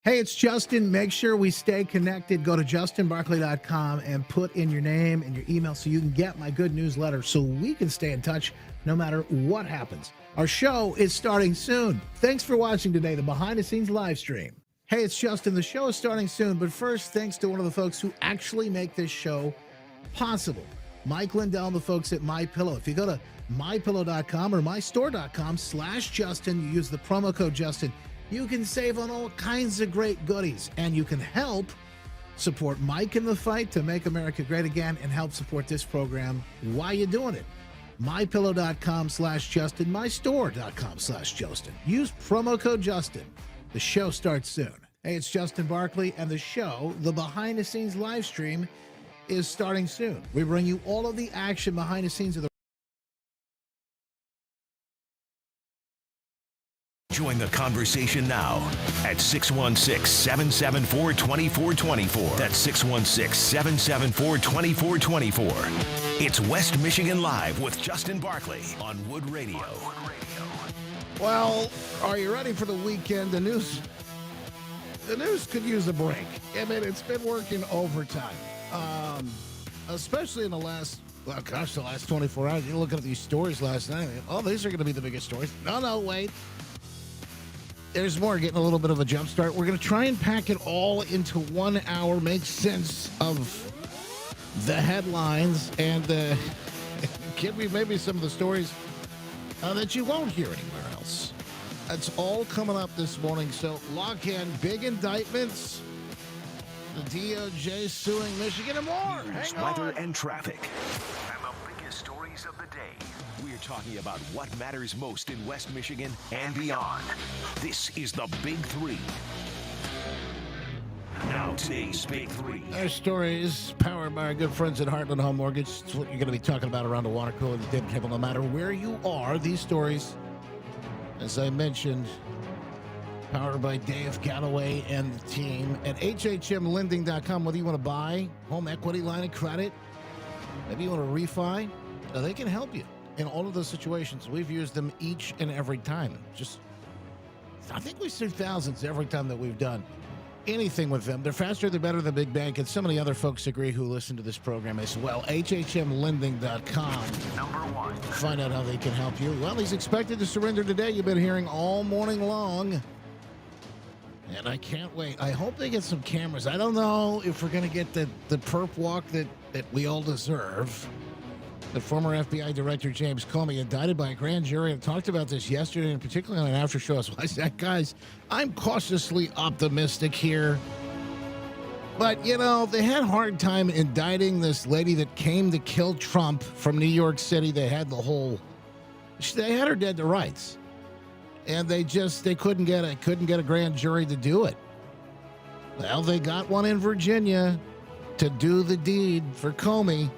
Hey, it's Justin. Make sure we stay connected. Go to justinbarkley.com and put in your name and your email so you can get my good newsletter so we can stay in touch no matter what happens. Our show is starting soon. Thanks for watching today, the behind-the-scenes live stream. Hey, it's Justin. The show is starting soon, but first, thanks to one of the folks who actually make this show possible. Mike Lindell and the folks at MyPillow. If you go to mypillow.com or mystore.com/Justin, you use the promo code Justin, you can save on all kinds of great goodies, and you can help support Mike in the fight to make America great again and help support this program while you're doing it. mypillow.com/Justin, mystore.com/Justin. Use promo code Justin. The show starts soon. Hey, it's Justin Barkley, and the show, the behind-the-scenes live stream, is starting soon. We bring you all of the action behind the scenes of the Join the conversation now at 616-774-2424. That's 616-774-2424. It's West Michigan Live with Justin Barkley on Wood Radio. Well, are you ready for the weekend? The news could use a break. I mean, it's been working overtime, especially in the last 24 hours. You're looking at these stories last night. Oh, these are going to be the biggest stories. No, wait. There's more, getting a little bit of a jump start. We're going to try and pack it all into 1 hour, make sense of the headlines, and give me maybe some of the stories that you won't hear anywhere else. That's all coming up this morning, so lock in. Big indictments, the DOJ suing Michigan, and more. News, weather, and traffic. And the biggest stories of the day. We're talking about what matters most in West Michigan and beyond. This is the Big Three. Now today's Big Three. Our story is powered by our good friends at Heartland Home Mortgage. It's what you're going to be talking about around the water cooler, the dinner table, no matter where you are. These stories, as I mentioned, powered by Dave Galloway and the team at hhmlending.com. Whether you want to buy home equity line of credit, maybe you want to refi, they can help you in all of those situations. We've used them each and every time. I think we save thousands every time that we've done anything with them. They're faster, they're better than Big Bank, and so many other folks agree who listen to this program as well. hhmlending.com. Number one. Find out how they can help you. Well, he's expected to surrender today. You've been hearing all morning long. And I can't wait. I hope they get some cameras. I don't know if we're going to get the perp walk that we all deserve. The former FBI Director James Comey, indicted by a grand jury, and talked about this yesterday, and particularly on an after show. So I said, guys, I'm cautiously optimistic here. But, they had a hard time indicting this lady that came to kill Trump from New York City. They had they had her dead to rights. And they couldn't get a grand jury to do it. Well, they got one in Virginia to do the deed for Comey.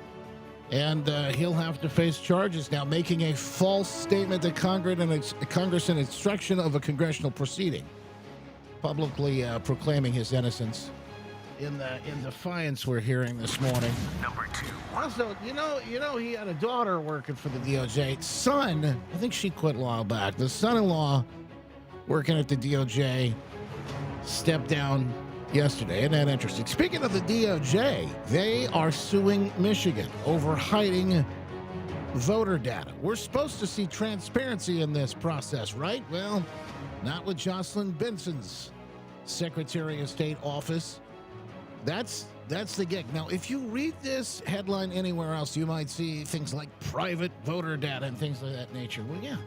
And he'll have to face charges now, making a false statement to Congress in instruction of a congressional proceeding, publicly proclaiming his innocence. In defiance, we're hearing this morning. Number two. Also, he had a daughter working for the DOJ. Son, I think she quit a while back. The son-in-law working at the DOJ stepped down yesterday. Isn't that interesting? Speaking of the DOJ, they are suing Michigan over hiding voter data. We're supposed to see transparency in this process, right? Well, not with Jocelyn Benson's Secretary of State office. That's the gig. Now, if you read this headline anywhere else, you might see things like private voter data and things of that nature. Well, yeah.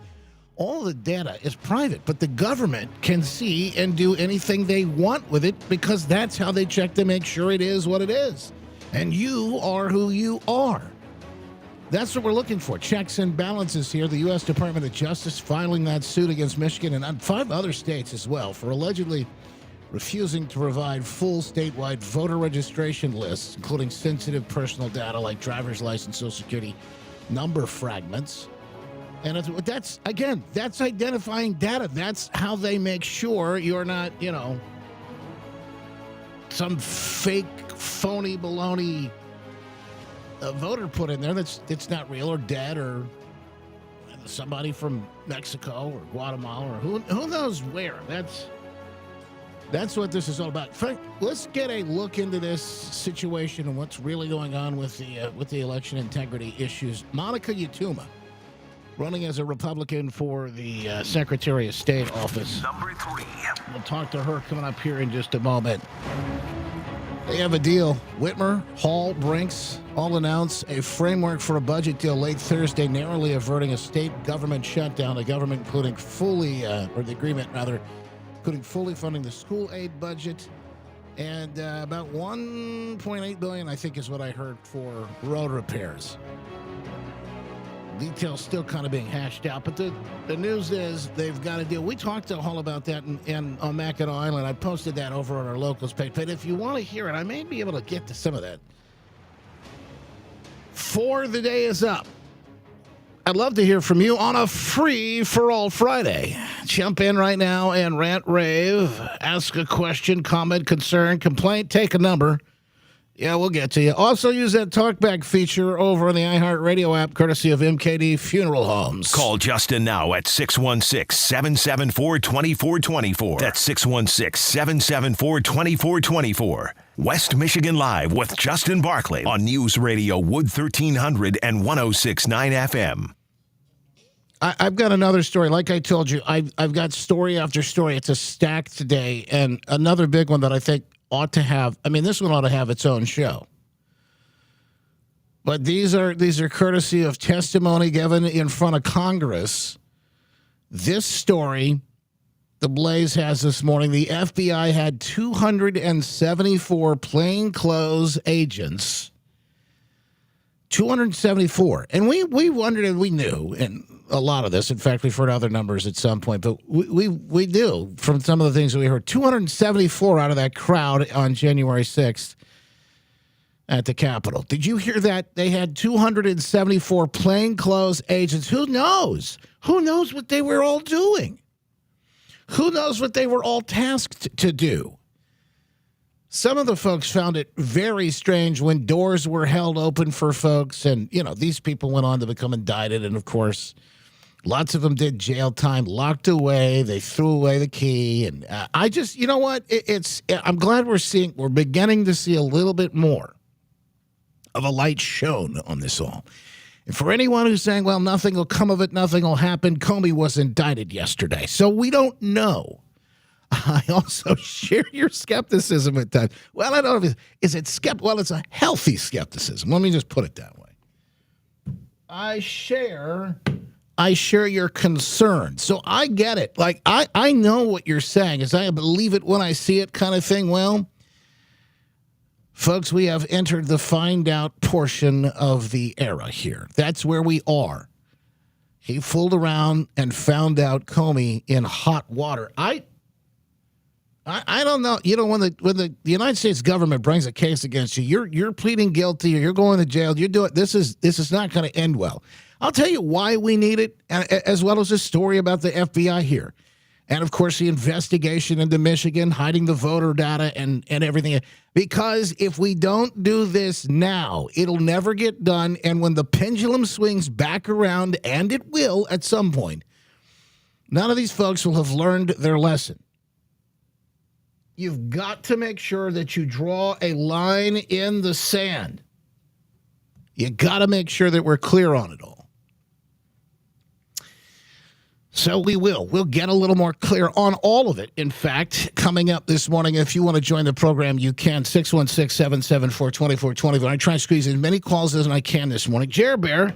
All the data is private, but the government can see and do anything they want with it because that's how they check to make sure it is what it is. And you are who you are. That's what we're looking for. Checks and balances here. The U.S. Department of Justice filing that suit against Michigan and 5 other states as well for allegedly refusing to provide full statewide voter registration lists, including sensitive personal data like driver's license, Social Security number fragments. And that's identifying data. That's how they make sure you're not, some fake, phony, baloney voter put in there that's not real or dead or somebody from Mexico or Guatemala or who knows where. That's what this is all about. Frank, let's get a look into this situation and what's really going on with the election integrity issues. Monica Yatuma, running as a Republican for the Secretary of State office. Number 3. We'll talk to her coming up here in just a moment. They have a deal. Whitmer, Hall, Brinks all announced a framework for a budget deal late Thursday, narrowly averting a state government shutdown. The government including the agreement rather, including fully funding the school aid budget and about $1.8 billion, I think is what I heard, for road repairs. Details still kind of being hashed out, but the news is they've got a deal. We talked to Hall about that and on Mackinac Island. I posted that over on our locals page, but if you want to hear it, I may be able to get to some of that. For the day is up. I'd love to hear from you on a free-for-all Friday. Jump in right now and rant, rave, ask a question, comment, concern, complaint, take a number. Yeah, we'll get to you. Also, use that talkback feature over on the iHeartRadio app, courtesy of MKD Funeral Homes. Call Justin now at 616-774-2424. That's 616-774-2424. West Michigan Live with Justin Barclay on News Radio Wood 1300 and 106.9 FM. I've got another story. Like I told you, I've got story after story. It's a stack today, and another big one that I think ought to have. I mean, this one ought to have its own show. But these are courtesy of testimony given in front of Congress. This story, the Blaze has this morning, the FBI had 274 plainclothes agents. 274. And we wondered, and we knew, and a lot of this. In fact, we've heard other numbers at some point, but we knew from some of the things that we heard. 274 out of that crowd on January 6th at the Capitol. Did you hear that? They had 274 plainclothes agents. Who knows? Who knows what they were all doing? Who knows what they were all tasked to do? Some of the folks found it very strange when doors were held open for folks. And, you know, these people went on to become indicted. And, of course, lots of them did jail time, locked away. They threw away the key. And I just, you know what? I'm glad we're beginning to see a little bit more of a light shone on this all. And for anyone who's saying, well, nothing will come of it, nothing will happen, Comey was indicted yesterday. So we don't know. I also share your skepticism at times. Well, I don't know. Is it well, it's a healthy skepticism. Let me just put it that way. I share your concern. So I get it. Like, I know what you're saying. Is I believe it when I see it kind of thing. Well, folks, we have entered the find out portion of the era here. That's where we are. He fooled around and found out Comey in hot water. I don't know. You know, when the United States government brings a case against you, you're pleading guilty or you're going to jail. You're doing this is not going to end well. I'll tell you why we need it, as well as a story about the FBI here, and of course the investigation into Michigan, hiding the voter data and everything. Because if we don't do this now, it'll never get done. And when the pendulum swings back around, and it will at some point, none of these folks will have learned their lesson. You've got to make sure that you draw a line in the sand. You got to make sure that we're clear on it all. So we will. We'll get a little more clear on all of it. In fact, coming up this morning, if you want to join the program, you can. 616-774-2424. I try to squeeze as many calls as I can this morning. Jer Bear,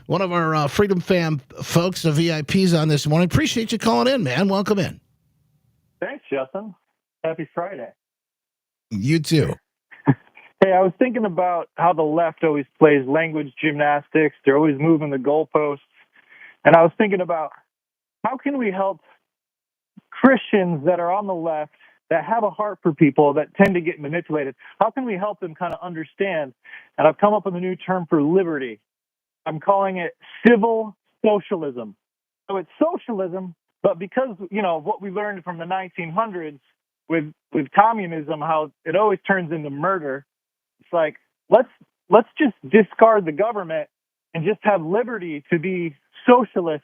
one of our Freedom Fam folks, the VIPs on this morning. Appreciate you calling in, man. Welcome in. Thanks, Justin. Happy Friday. You too. Hey, I was thinking about how the left always plays language gymnastics. They're always moving the goalposts. And I was thinking about how can we help Christians that are on the left that have a heart for people that tend to get manipulated? How can we help them kind of understand? And I've come up with a new term for liberty. I'm calling it civil socialism. So it's socialism, but because, you know, what we learned from the 1900s, with communism, how it always turns into murder. It's like, let's just discard the government and just have liberty to be socialist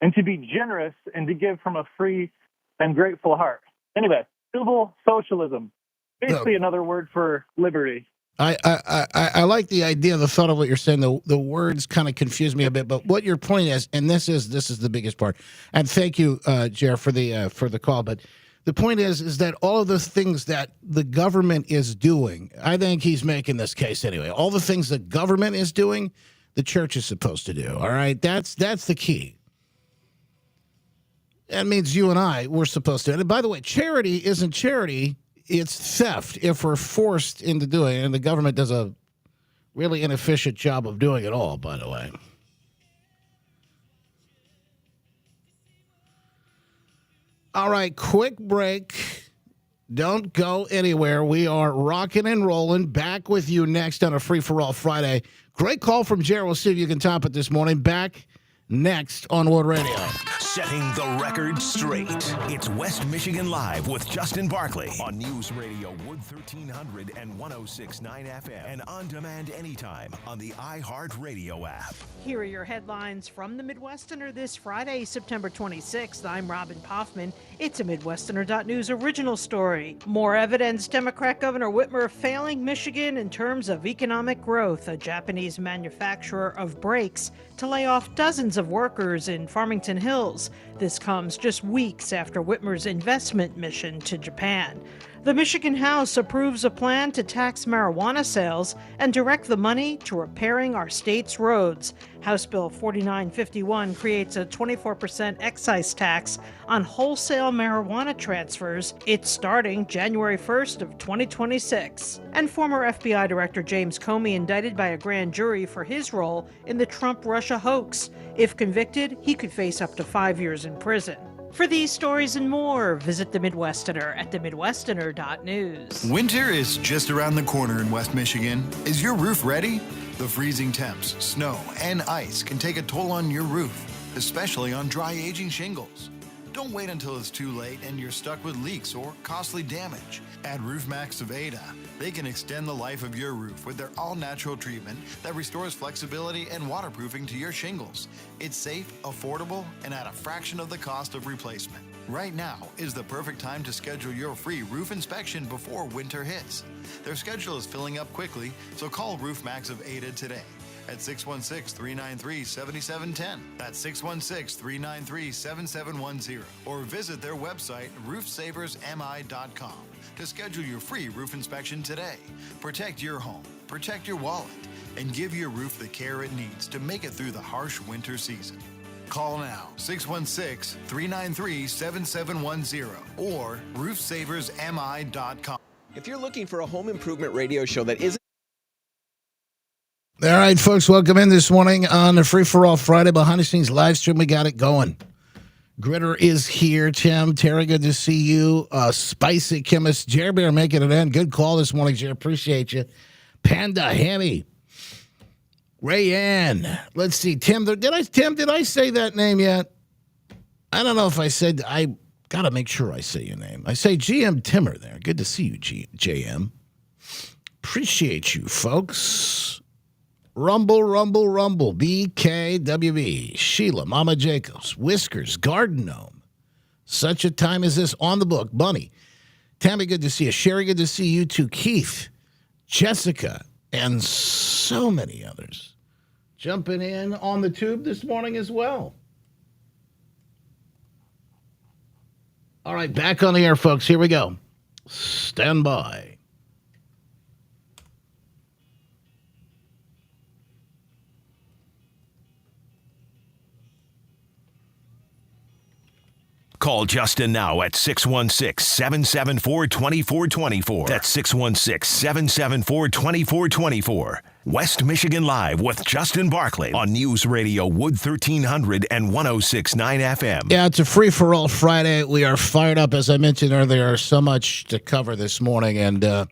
and to be generous and to give from a free and grateful heart. Anyway, civil socialism. Basically, another word for liberty. I like the idea, the thought of what you're saying. The words kind of confuse me a bit, but what your point is, and this is the biggest part. And thank you, Jer, for the call. But the point is that all of the things that the government is doing, I think he's making this case anyway. All the things the government is doing, the church is supposed to do. All right, that's the key. That means you and I, we're supposed to. And by the way, charity isn't charity. It's theft if we're forced into doing it. And the government does a really inefficient job of doing it all, by the way. All right, quick break. Don't go anywhere. We are rocking and rolling. Back with you next on a Free For All Friday. Great call from Jared. We'll see if you can top it this morning. Back next on Wood Radio. Setting the record straight. It's West Michigan Live with Justin Barkley on News Radio Wood 1300 and 106.9 FM and on demand anytime on the iHeartRadio app. Here are your headlines from the Midwesterner this Friday, September 26th. I'm Robin Poffman. It's a Midwesterner.news original story. More evidence Democrat Governor Whitmer failing Michigan in terms of economic growth. A Japanese manufacturer of brakes to lay off dozens of workers in Farmington Hills. This comes just weeks after Whitmer's investment mission to Japan. The Michigan House approves a plan to tax marijuana sales and direct the money to repairing our state's roads. House Bill 4951 creates a 24% excise tax on wholesale marijuana transfers. It's starting January 1st of 2026. And former FBI Director James Comey indicted by a grand jury for his role in the Trump-Russia hoax. If convicted, he could face up to 5 years in prison. For these stories and more, visit The Midwesterner at themidwesterner.news. Winter is just around the corner in West Michigan. Is your roof ready? The freezing temps, snow, and ice can take a toll on your roof, especially on dry, aging shingles. Don't wait until it's too late and you're stuck with leaks or costly damage. At RoofMax of Ada, they can extend the life of your roof with their all-natural treatment that restores flexibility and waterproofing to your shingles. It's safe, affordable, and at a fraction of the cost of replacement. Right now is the perfect time to schedule your free roof inspection before winter hits. Their schedule is filling up quickly, so call RoofMax of Ada today at 616-393-7710. That's 616-393-7710. Or visit their website, roofsaversmi.com, to schedule your free roof inspection today. Protect your home, protect your wallet, and give your roof the care it needs to make it through the harsh winter season. Call now, 616-393-7710 or roofsaversmi.com. If you're looking for a home improvement radio show that isn't... All right, folks, welcome in this morning on the Free For All Friday behind-the-scenes live stream. We got it going. Gritter is here. Tim, Terry, good to see you. Spicy Chemist, Jerry Bear making it in. Good call this morning, Jerry. Appreciate you. Panda Hammy. Rayanne. Let's see. Tim, did I say that name yet? I don't know if I said. I got to make sure I say your name. I say GM Timmer there. Good to see you, JM. Appreciate you, folks. Rumble, rumble, rumble. BKWB. Sheila, Mama Jacobs. Whiskers, Garden Gnome. Such a time as this on the book. Bunny. Tammy, good to see you. Sherry, good to see you too. Keith, Jessica, and so many others jumping in on the tube this morning as well. All right, back on the air, folks. Here we go. Stand by. Call Justin now at 616-774-2424. That's 616-774-2424. West Michigan Live with Justin Barkley on News Radio Wood 1300 and 106.9 FM. Yeah, it's a free-for-all Friday. We are fired up. As I mentioned earlier, so much to cover this morning, and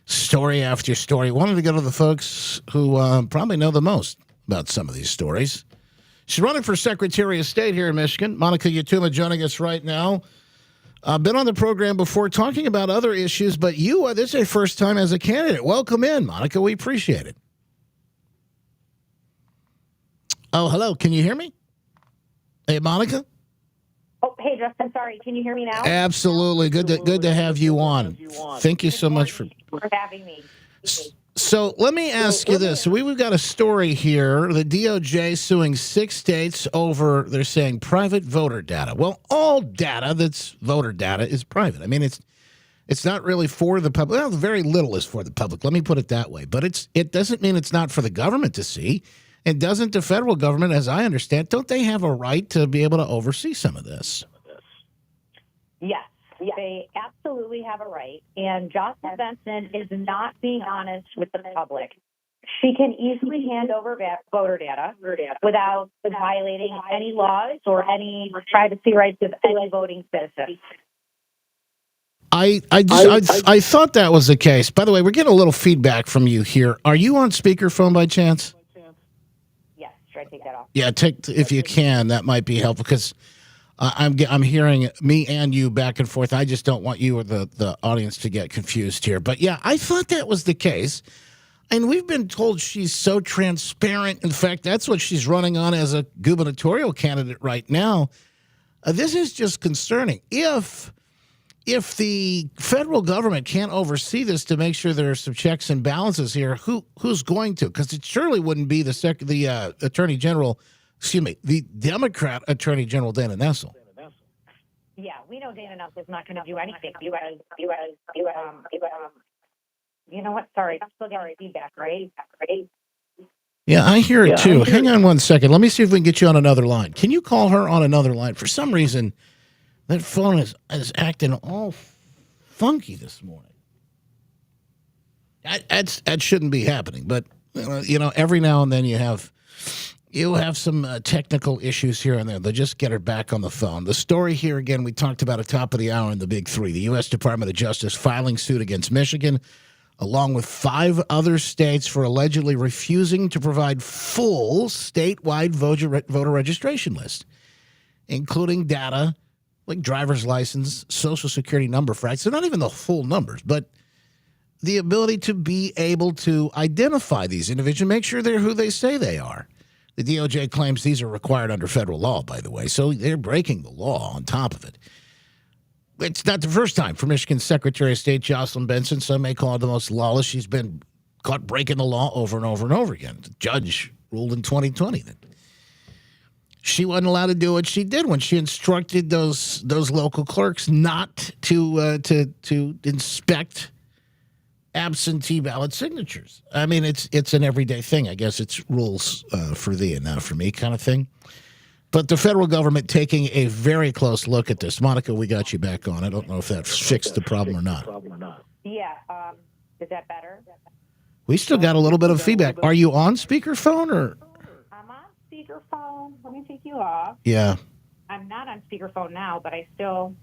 story after story. Wanted to go to the folks who probably know the most about some of these stories. She's running for Secretary of State here in Michigan. Monica Yatuma joining us right now. Been on the program before talking about other issues, but this is your first time as a candidate. Welcome in, Monica. We appreciate it. Oh, hello. Can you hear me? Hey, Monica? Oh, hey, Justin. Sorry. Can you hear me now? Absolutely. Good to have you on. Thank you so much for having me. So let me ask you this. So we've got a story here. The DOJ suing 6 states over, they're saying, private voter data. Well, all data that's voter data is private. I mean, it's not really for the public. Well, very little is for the public. Let me put it that way. But it doesn't mean it's not for the government to see. And doesn't the federal government, as I understand, don't they have a right to be able to oversee some of this? Yes, they absolutely have a right. And Jocelyn Benson is not being honest with the public. She can easily hand over voter data without violating any laws or any privacy rights of any voting citizen. I thought that was the case. By the way, we're getting a little feedback from you here. Are you on speakerphone by chance? Yes. Should I take that off? Yeah, if you can, that might be helpful because I'm hearing me and you back and forth. I just don't want you or the audience to get confused here. But yeah, I thought that was the case. And we've been told she's so transparent. In fact, that's what she's running on as a gubernatorial candidate right now. This is just concerning. If the federal government can't oversee this to make sure there are some checks and balances here, who's going to? Because it surely wouldn't be the Attorney General, the Democrat Attorney General Dana Nessel. Yeah, we know Dana Nessel is not going to do anything. You know what? Sorry, I'm still getting feedback, right? Yeah, I hear it too. Hang on one second. Let me see if we can get you on another line. Can you call her on another line? For some reason, that phone is acting all funky this morning. That shouldn't be happening, but every now and then you have some technical issues here and there. They'll just get her back on the phone. The story here again, we talked about at the top of the hour in the Big Three. The U.S. Department of Justice filing suit against Michigan, along with 5 other states for allegedly refusing to provide full statewide voter registration lists, including data like driver's license, social security number facts. They're not even the full numbers, but the ability to be able to identify these individuals, make sure they're who they say they are. The DOJ claims these are required under federal law, by the way, so they're breaking the law on top of it. It's not the first time for Michigan's Secretary of State, Jocelyn Benson. Some may call it the most lawless. She's been caught breaking the law over and over and over again. The judge ruled in 2020 that she wasn't allowed to do what she did when she instructed those local clerks not to inspect absentee ballot signatures. I mean, it's an everyday thing. I guess it's rules for thee and not for me kind of thing. But the federal government taking a very close look at this. Monica, we got you back on. I don't know if that fixed the problem or not. Yeah. Is that better? We still got a little bit of feedback. Are you on speakerphone or? I'm on speakerphone. Let me take you off. Yeah. I'm not on speakerphone now, but I still.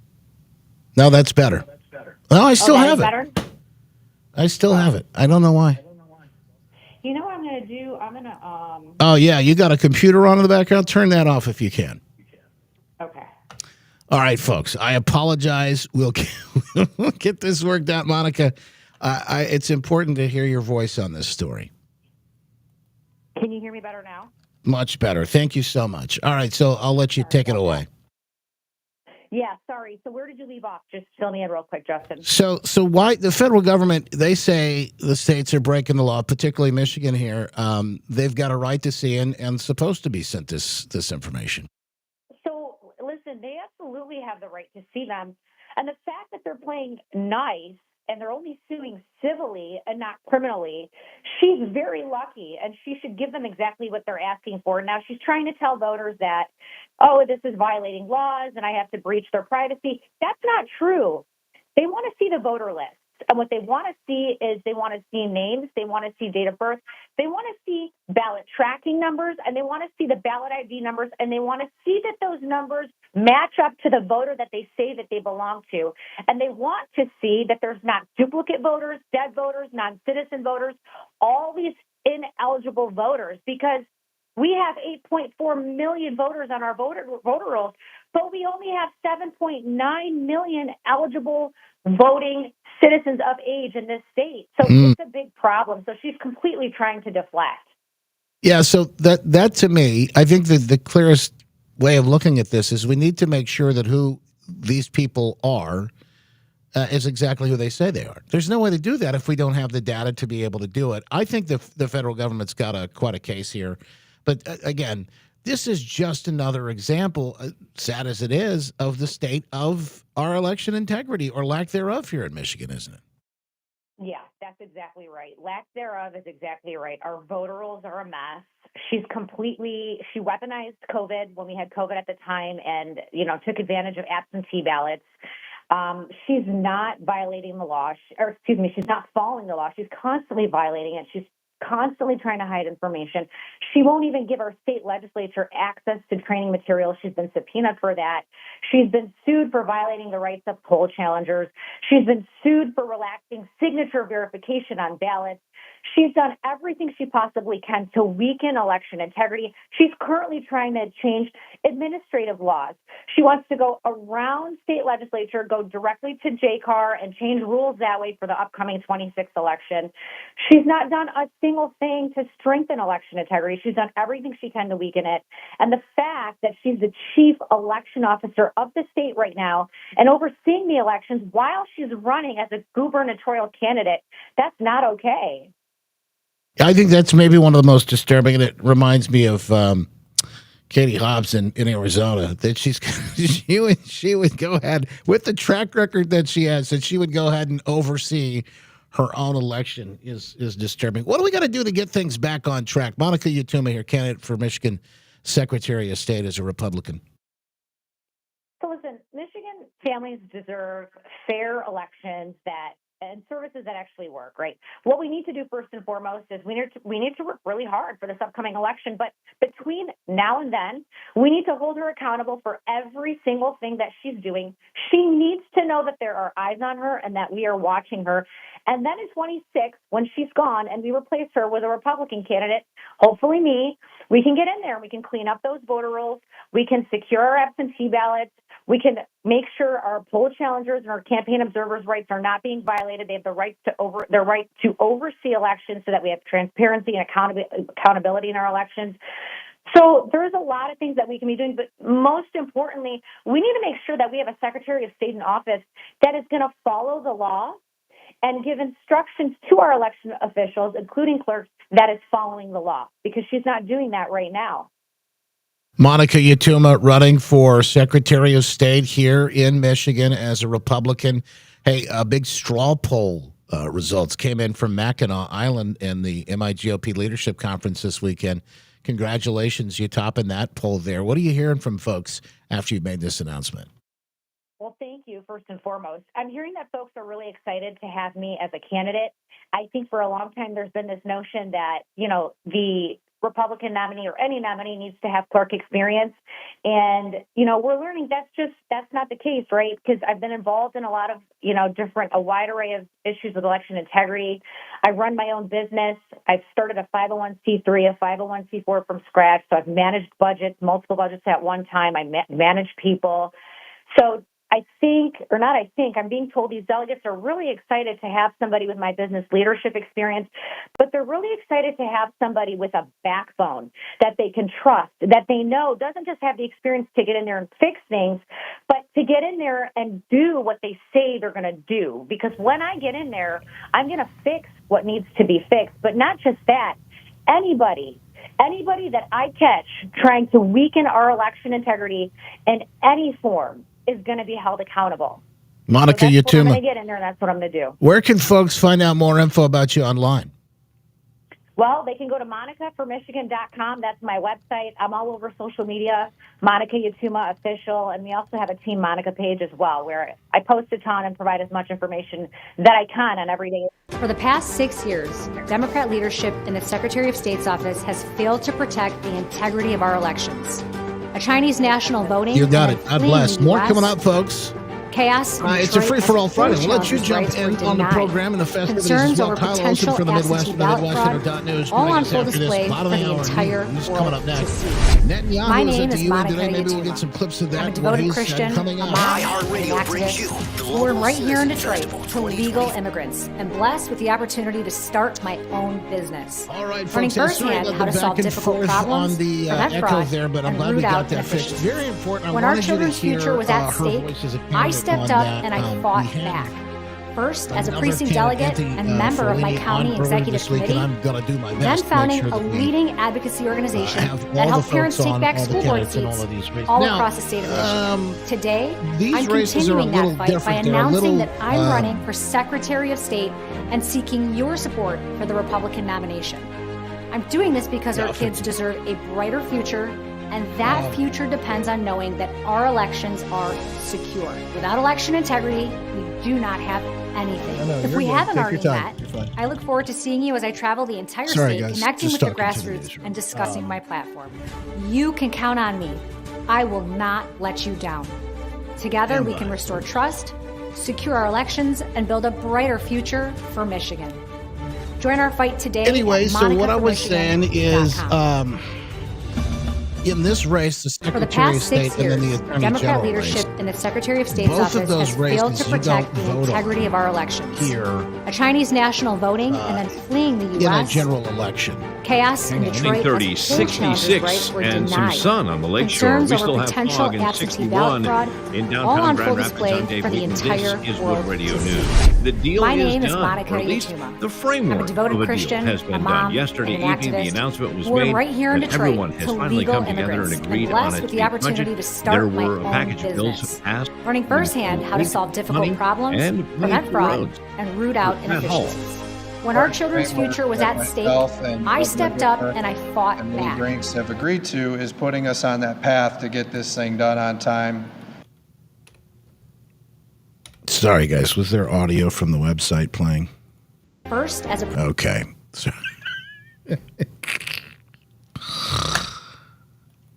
No, that's better. Well, I still have it. Better? I still have it. I don't know why. You know what I'm going to do? I'm going to. Oh, yeah. You got a computer on in the background? Turn that off if you can. Okay. All right, folks. I apologize. We'll get this worked out, Monica. It's important to hear your voice on this story. Can you hear me better now? Much better. Thank you so much. All right, so I'll let you take it away. Yeah, sorry. So where did you leave off? Just fill me in real quick, Justin. So why the federal government, they say the states are breaking the law, particularly Michigan here. They've got a right to see and supposed to be sent this information. So listen, they absolutely have the right to see them. And the fact that they're playing nice and they're only suing civilly and not criminally, she's very lucky, and she should give them exactly what they're asking for. Now, she's trying to tell voters that, oh, this is violating laws and I have to breach their privacy. That's not true. They want to see the voter list. And what they want to see is they want to see names, they want to see date of birth, they want to see ballot tracking numbers, and they want to see the ballot ID numbers, and they want to see that those numbers match up to the voter that they say that they belong to. And they want to see that there's not duplicate voters, dead voters, non-citizen voters, all these ineligible voters, because we have 8.4 million voters on our voter rolls, but we only have 7.9 million eligible voting citizens of age in this state. So it's a big problem. So she's completely trying to deflect. Yeah, so that to me, I think that the clearest way of looking at this is we need to make sure that who these people are is exactly who they say they are. There's no way to do that if we don't have the data to be able to do it. I think the federal government's got quite a case here. But again, this is just another example, sad as it is, of the state of our election integrity or lack thereof here in Michigan, isn't it? Yeah, that's exactly right. Lack thereof is exactly right. Our voter rolls are a mess. She weaponized COVID when we had COVID at the time and, took advantage of absentee ballots. She's not violating the law, she's not following the law. She's constantly violating it. She's constantly trying to hide information. She won't even give our state legislature access to training materials. She's been subpoenaed for that. She's been sued for violating the rights of poll challengers. She's been sued for relaxing signature verification on ballots. She's done everything she possibly can to weaken election integrity. She's currently trying to change administrative laws. She wants to go around state legislature, go directly to JCAR, and change rules that way for the upcoming 26th election. She's not done a single thing to strengthen election integrity. She's done everything she can to weaken it. And the fact that she's the chief election officer of the state right now and overseeing the elections while she's running as a gubernatorial candidate, that's not okay. I think that's maybe one of the most disturbing, and it reminds me of Katie Hobbs in Arizona, that she would go ahead, with the track record that she has, that she would go ahead and oversee her own election is disturbing. What do we got to do to get things back on track? Monica Yatuma here, candidate for Michigan Secretary of State as a Republican. So listen, Michigan families deserve fair elections and services that actually work, right? What we need to do first and foremost is we need to work really hard for this upcoming election. But between now and then, we need to hold her accountable for every single thing that she's doing. She needs to know that there are eyes on her and that we are watching her. And then in 26, when she's gone and we replace her with a Republican candidate, hopefully me, we can get in there and we can clean up those voter rolls. We can secure our absentee ballots. We can make sure our poll challengers and our campaign observers' rights are not being violated. They have the right to oversee elections so that we have transparency and accountability in our elections. So there's a lot of things that we can be doing, but most importantly, we need to make sure that we have a Secretary of State in office that is going to follow the law and give instructions to our election officials, including clerks, that is following the law, because she's not doing that right now. Monica Yatuma running for Secretary of State here in Michigan as a Republican. Hey, a big straw poll results came in from Mackinac Island in the MIGOP Leadership Conference this weekend. Congratulations, you topping that poll there. What are you hearing from folks after you made this announcement? Well, thank you, first and foremost. I'm hearing that folks are really excited to have me as a candidate. I think for a long time there's been this notion that, the Republican nominee or any nominee needs to have clerk experience. And, we're learning that's not the case, right? Because I've been involved in a lot of, a wide array of issues with election integrity. I run my own business. I've started a 501c3, a 501c4 from scratch. So I've managed budgets, multiple budgets at one time. I manage people. So I'm being told these delegates are really excited to have somebody with my business leadership experience, but they're really excited to have somebody with a backbone that they can trust, that they know doesn't just have the experience to get in there and fix things, but to get in there and do what they say they're going to do. Because when I get in there, I'm going to fix what needs to be fixed, but not just that. Anybody that I catch trying to weaken our election integrity in any form is going to be held accountable. Monica Yatuma. I'm going to get in there, and that's what I'm going to do. Where can folks find out more info about you online? Well, they can go to monicaformichigan.com. That's my website. I'm all over social media, Monica Yatuma Official, and we also have a Team Monica page as well, where I post a ton and provide as much information that I can on every day. For the past 6 years, Democrat leadership in the Secretary of State's office has failed to protect the integrity of our elections. A Chinese national voting... You got it. God bless. More coming up, folks. Chaos. It's a free-for-all Friday. We'll let you jump in on the program and the festivities Concerns as well. over Kyle Olsen potential from the Midwest, absentee ballot fraud, Midwestern.news. all on full After this, display bottom for of the hour entire news world coming up next. to see. Netanyahu My is name at the is UN Monica today. Maybe we'll Yatuma. get some clips of I'm a that. devoted Christian, Coming a up. mom, iHeartRadio and an brings you activist, the born right here in Global Detroit Festival to 2020. legal immigrants, and blessed with the opportunity to start my own business. All right, Learning folks. Sorry firsthand about how the to solve back and difficult forth problems, on the prevent echo fraud, there, but I'm and glad we root got out that fixed. inefficiencies. Very important. I When our wanted you to children's hear, future was at her stake, voice as a I candidate stepped on up that. and I We fought had back. First, as a another precinct candidate, delegate Anthony, and member of my Fellini, county on earlier executive this week, committee, and I'm going to do my best then to make founding sure a that we leading advocacy organization have all that the helps parents folks take on back all the school board candidates in seats all of these races. all Now, across the state of Michigan. Today, these I'm races are a continuing little that fight by different. They're a announcing little, that I'm running for Secretary of State and seeking your support for the Republican nomination. I'm doing this because our kids deserve a brighter future, and that future depends on knowing that our elections are secure. Without election integrity, we do not have anything. If we haven't already met, I look forward to seeing you as I travel the entire state, guys, connecting just with your talking to the grassroots newsroom. and discussing my platform. You can count on me. I will not let you down. Together, we can restore trust, secure our elections, and build a brighter future for Michigan. Join our fight today. Anyway, at so what I was saying is, MonicaForMichigan.com. in this race, the For the Secretary of past State 6 and then years, the Attorney Democrat General leadership race, in the Secretary of State's both of office those has failed races to you protect don't the vote on integrity of our elections. here A Chinese national voting and then fleeing the in a U.S. general election. Chaos in Detroit Morning 30, as poll challengers' 66, rights were and some denied. sun on the lakeshore. Concerns We over still have potential fog in absentee ballot 61 fraud, in all downtown on Grand full Rapids. display I'm Dave for the Wheaton. entire This is world Wood Radio to see. News. The deal My is name is done, Monica or at least Yatuma. the framework I'm a devoted of a Christian, deal has a been mom, done. Yesterday and an evening, the activist, announcement was born made right here in that Detroit everyone has to finally legal come together and immigrants, agreed and on blessed a with the state opportunity budget. to start There my were a own package of bills business. passed. Learning firsthand how to solve difficult money problems, and prevent for fraud, roads. and root out Matt Hall. inefficiencies. When our children's future was at stake, I stepped up and I fought and Lee back. Brinks have agreed to is putting us on that path to get this thing done on time. Sorry, guys. Was there audio from the website playing? First, as a Okay.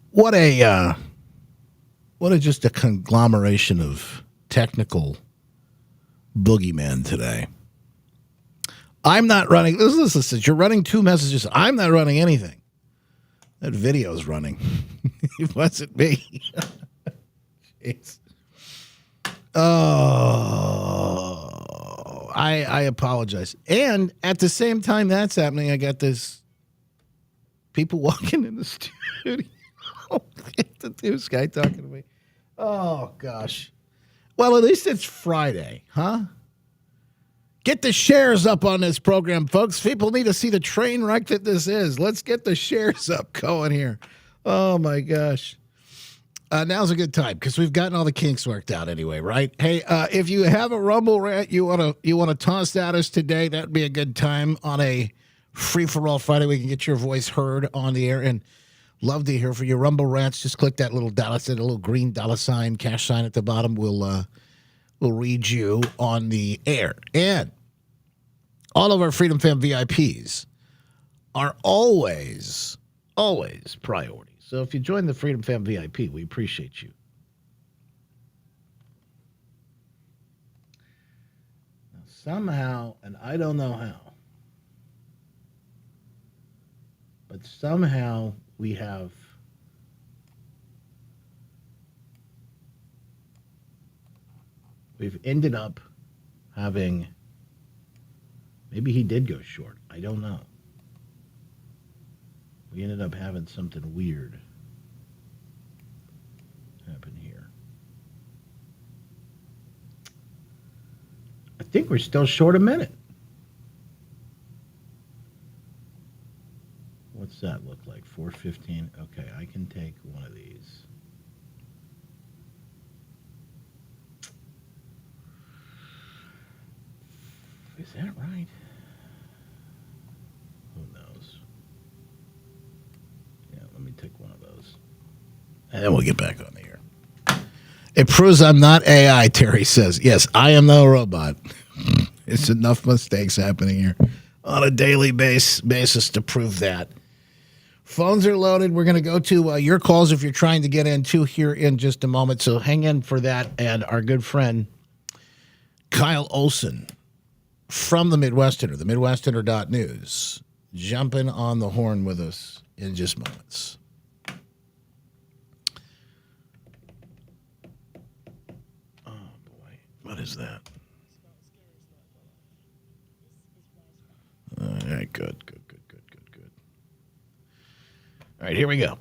What a just a conglomeration of technical boogeyman today. I'm not running. Listen, you're running two messages. I'm not running anything. That video's running. It wasn't me. Jeez. Oh, I apologize. And at the same time that's happening, I got this people walking in the studio. The news guy talking to me. Oh, gosh. Well, at least it's Friday, huh? Get the shares up on this program, folks. People need to see the train wreck that this is. Let's get the shares up going here. Oh, my gosh. Now's a good time because we've gotten all the kinks worked out anyway, right? Hey, if you have a Rumble rant you want to toss at us today, that'd be a good time on a free-for-all Friday. We can get your voice heard on the air and love to hear from your Rumble rants. Just click that little dollar sign, a little green dollar sign, cash sign at the bottom. We'll read you on the air. And all of our Freedom Fam VIPs are always priority. So if you join the Freedom Fam VIP, we appreciate you. Now, somehow, and I don't know how, but somehow we've ended up having, maybe he did go short. I don't know. We ended up having something weird happen here. I think we're still short a minute. What's that look like? 4:15? Okay, I can take one of these. Is that right? Who knows? Yeah, let me take one of those. And then we'll get back on the air. It proves I'm not AI, Terry says. Yes, I am no robot. It's enough mistakes happening here on a daily basis to prove that. Phones are loaded. We're going to go to your calls if you're trying to get in too here in just a moment. So hang in for that. And our good friend Kyle Olson from the Midwesterner, the Midwesterner.news, jumping on the horn with us in just moments. Oh, boy. What is that? All right, good. All right, here we go.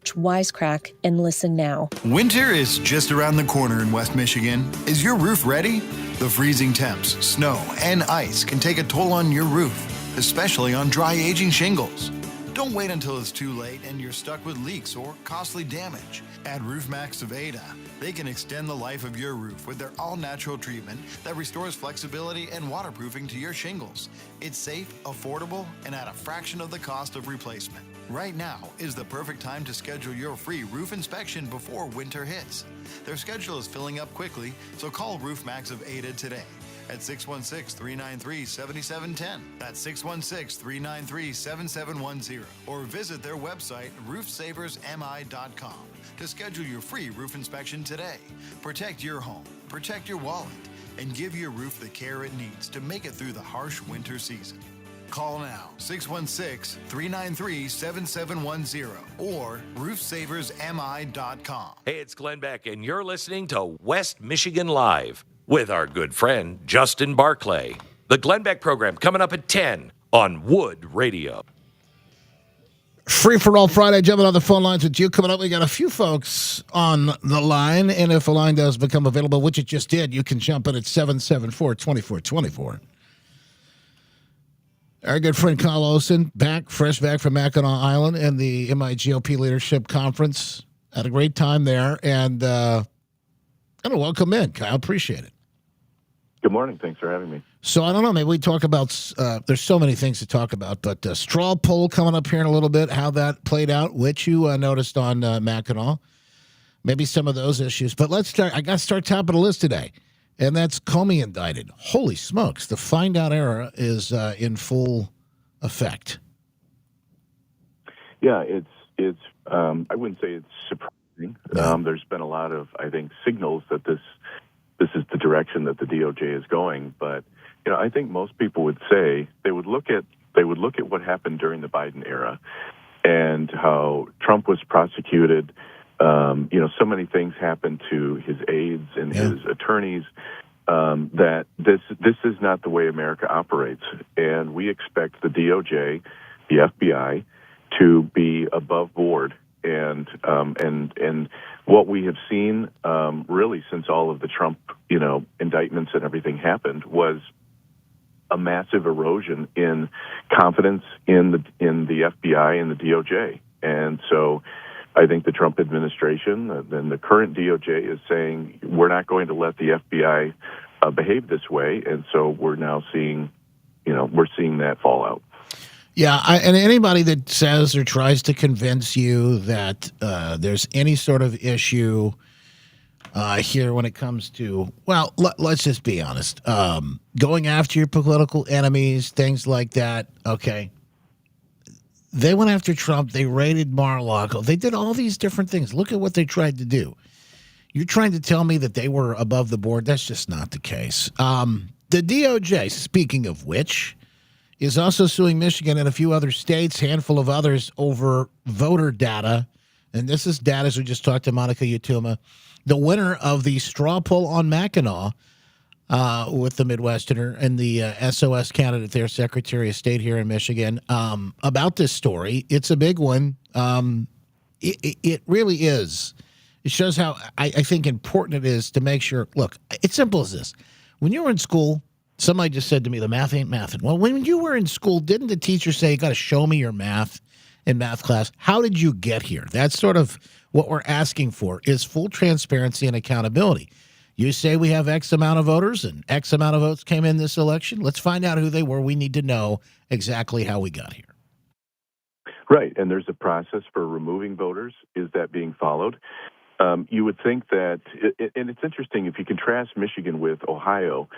Wisecrack and listen now. Winter is just around the corner in West Michigan. Is your roof ready? The freezing temps, snow, and ice can take a toll on your roof, especially on dry aging shingles. Don't wait until it's too late and you're stuck with leaks or costly damage. At Roof Max of Ada, they can extend the life of your roof with their all-natural treatment that restores flexibility and waterproofing to your shingles. It's safe, affordable, and at a fraction of the cost of replacement. Right now is the perfect time to schedule your free roof inspection before winter hits. Their schedule is filling up quickly, so call Roof Max of Ada today at 616-393-7710. That's 616-393-7710. Or visit their website, roofsaversmi.com, to schedule your free roof inspection today. Protect your home, protect your wallet, and give your roof the care it needs to make it through the harsh winter season. Call now, 616-393-7710 or roofsaversmi.com. Hey, it's Glenn Beck, and you're listening to West Michigan Live with our good friend Justin Barclay. The Glenn Beck program coming up at 10 on Wood Radio. Free for all Friday, jumping on the phone lines with you. Coming up, we got a few folks on the line, and if a line does become available, which it just did, you can jump in at 774-2424. Our good friend Kyle Olson, fresh back from Mackinac Island and the MIGOP Leadership Conference. Had a great time there, and welcome in, Kyle. Appreciate it. Good morning. Thanks for having me. So I don't know. Maybe we talk about. There's so many things to talk about, but straw poll coming up here in a little bit. How that played out, which you noticed on Mackinac. Maybe some of those issues. But let's start. I got to start top of the list today, and that's Comey Indicted. Holy smokes! The find out era is in full effect. Yeah, it's. I wouldn't say it's surprising. There's been a lot of, I think, signals that this is the direction that the DOJ is going. But I think most people would say they would look at what happened during the Biden era and how Trump was prosecuted. So many things happened to his aides and his attorneys that this is not the way America operates, and we expect the DOJ, the FBI, to be above board. And what we have seen really since all of the Trump indictments and everything happened was a massive erosion in confidence in the FBI and the DOJ. And so I think the Trump administration and the current DOJ is saying we're not going to let the FBI behave this way. And so we're now seeing that fall out. Yeah, and anybody that says or tries to convince you that there's any sort of issue here when it comes to, well, let's just be honest, going after your political enemies, things like that, okay. They went after Trump. They raided Mar-a-Lago. They did all these different things. Look at what they tried to do. You're trying to tell me that they were above the board? That's just not the case. The DOJ, speaking of which, is also suing Michigan and a few other states, handful of others, over voter data. And this is data, as we just talked to Monica Yatuma, the winner of the straw poll on Mackinac with the Midwesterner and the SOS candidate there, Secretary of State here in Michigan, about this story. It's a big one. It really is. It shows how I think important it is to make sure. Look, it's simple as this. When you were in school, somebody just said to me, the math ain't mathin'. Well, when you were in school, didn't the teacher say, you got to show me your math in math class? How did you get here? That's sort of what we're asking for, is full transparency and accountability. You say we have X amount of voters and X amount of votes came in this election. Let's find out who they were. We need to know exactly how we got here. Right, and there's a process for removing voters. Is that being followed? You would think that, and it's interesting, if you contrast Michigan with Ohio,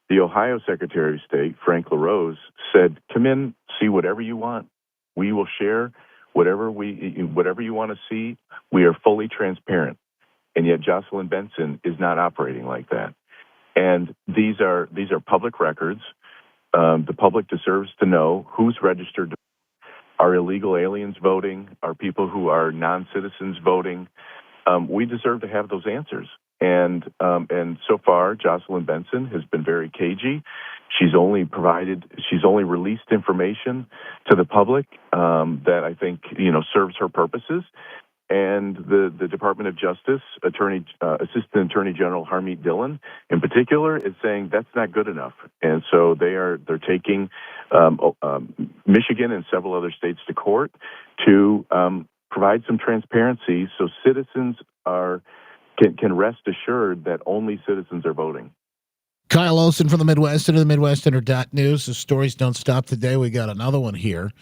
the Ohio Secretary of State, Frank LaRose, said, come in, see whatever you want. We will share whatever you want to see, we are fully transparent. And yet Jocelyn Benson is not operating like that. And these are public records. The public deserves to know who's registered. Are illegal aliens voting? Are people who are non-citizens voting? We deserve to have those answers. And so far, Jocelyn Benson has been very cagey. She's only released information to the public that I think serves her purposes. And the Department of Justice Assistant Attorney General Harmeet Dillon, in particular, is saying that's not good enough. And so they're taking Michigan and several other states to court to provide some transparency so citizens can rest assured that only citizens are voting. Kyle Olson from the Midwesterner, the Midwesterner.news. The stories don't stop today. We got another one here.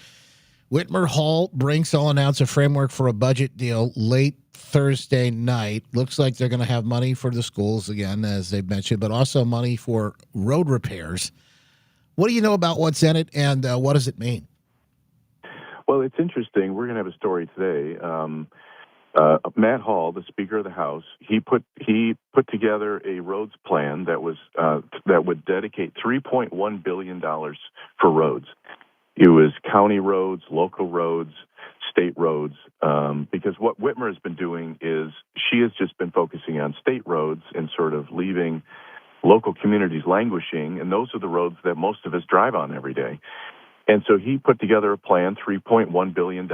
Whitmer Hall Brinks will announce a framework for a budget deal late Thursday night. Looks like they're going to have money for the schools again, as they've mentioned, but also money for road repairs. What do you know about what's in it, and what does it mean? Well, it's interesting. We're going to have a story today. Matt Hall, the Speaker of the House, he put together a roads plan that would dedicate $3.1 billion for roads. It was county roads, local roads, state roads, because what Whitmer has been doing is she has just been focusing on state roads and sort of leaving local communities languishing, and those are the roads that most of us drive on every day. And so he put together a plan, $3.1 billion.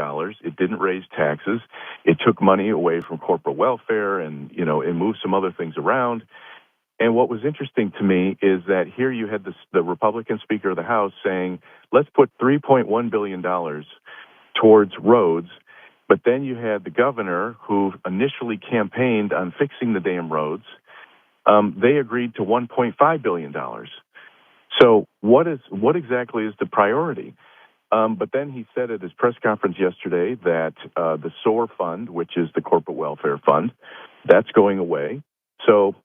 It didn't raise taxes. It took money away from corporate welfare and it moved some other things around. And what was interesting to me is that here you had the Republican Speaker of the House saying, let's put $3.1 billion towards roads. But then you had the governor who initially campaigned on fixing the damn roads. They agreed to $1.5 billion. So what exactly is the priority? But then he said at his press conference yesterday that the SOAR fund, which is the corporate welfare fund, that's going away. So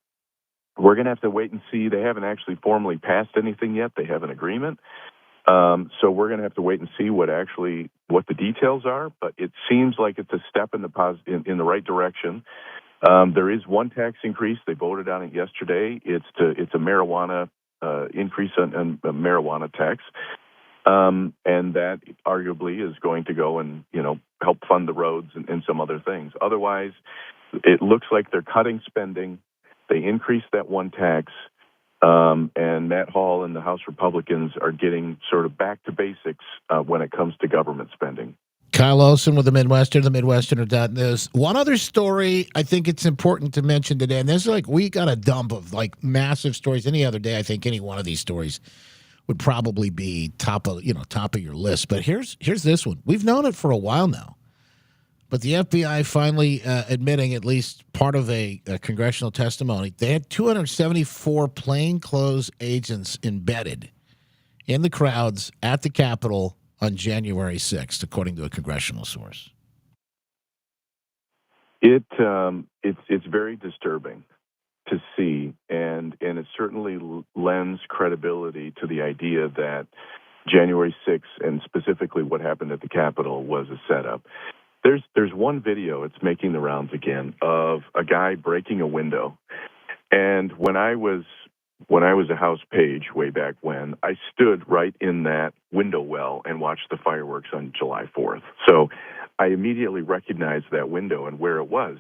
we're going to have to wait and see. They haven't actually formally passed anything yet. They have an agreement. So we're going to have to wait and see what the details are. But it seems like it's a step in the right direction. There is one tax increase. They voted on it yesterday. It's a marijuana increase on marijuana tax. And that arguably is going to go and, help fund the roads and some other things. Otherwise, it looks like they're cutting spending. They increased that one tax. And Matt Hall and the House Republicans are getting sort of back to basics when it comes to government spending. Kyle Olson with the Midwesterner, the Midwesterner.news. One other story I think it's important to mention today, and this is we got a dump of massive stories. Any other day, I think any one of these stories would probably be top of your list. But here's this one. We've known it for a while now, but the FBI finally admitting at least part of a congressional testimony. They had 274 plainclothes agents embedded in the crowds at the Capitol on January 6th, according to a congressional source. It's very disturbing to see, and it certainly lends credibility to the idea that January 6th, and specifically what happened at the Capitol, was a setup. There's one video, it's making the rounds again, of a guy breaking a window. And when I was a House page way back when, I stood right in that window well and watched the fireworks on July 4th. So I immediately recognized that window and where it was.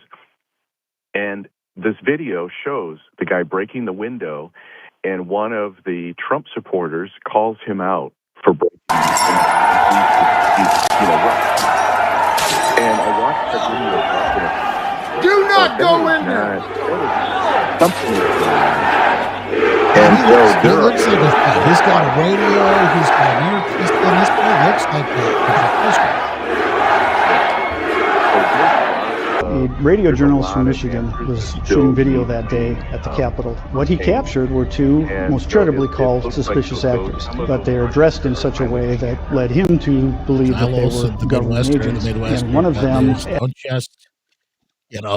And this video shows the guy breaking the window, and one of the Trump supporters calls him out for breaking the window. And I watched that video. Do not go in there! And he looks like he's got a radio, he's got an earpiece, and this guy looks like a radio journalist from Michigan was shooting video that day at the Capitol. What he captured were two most charitably called suspicious actors, but they are dressed in such a way that led him to believe that they were government agents. And one of them... Don't just,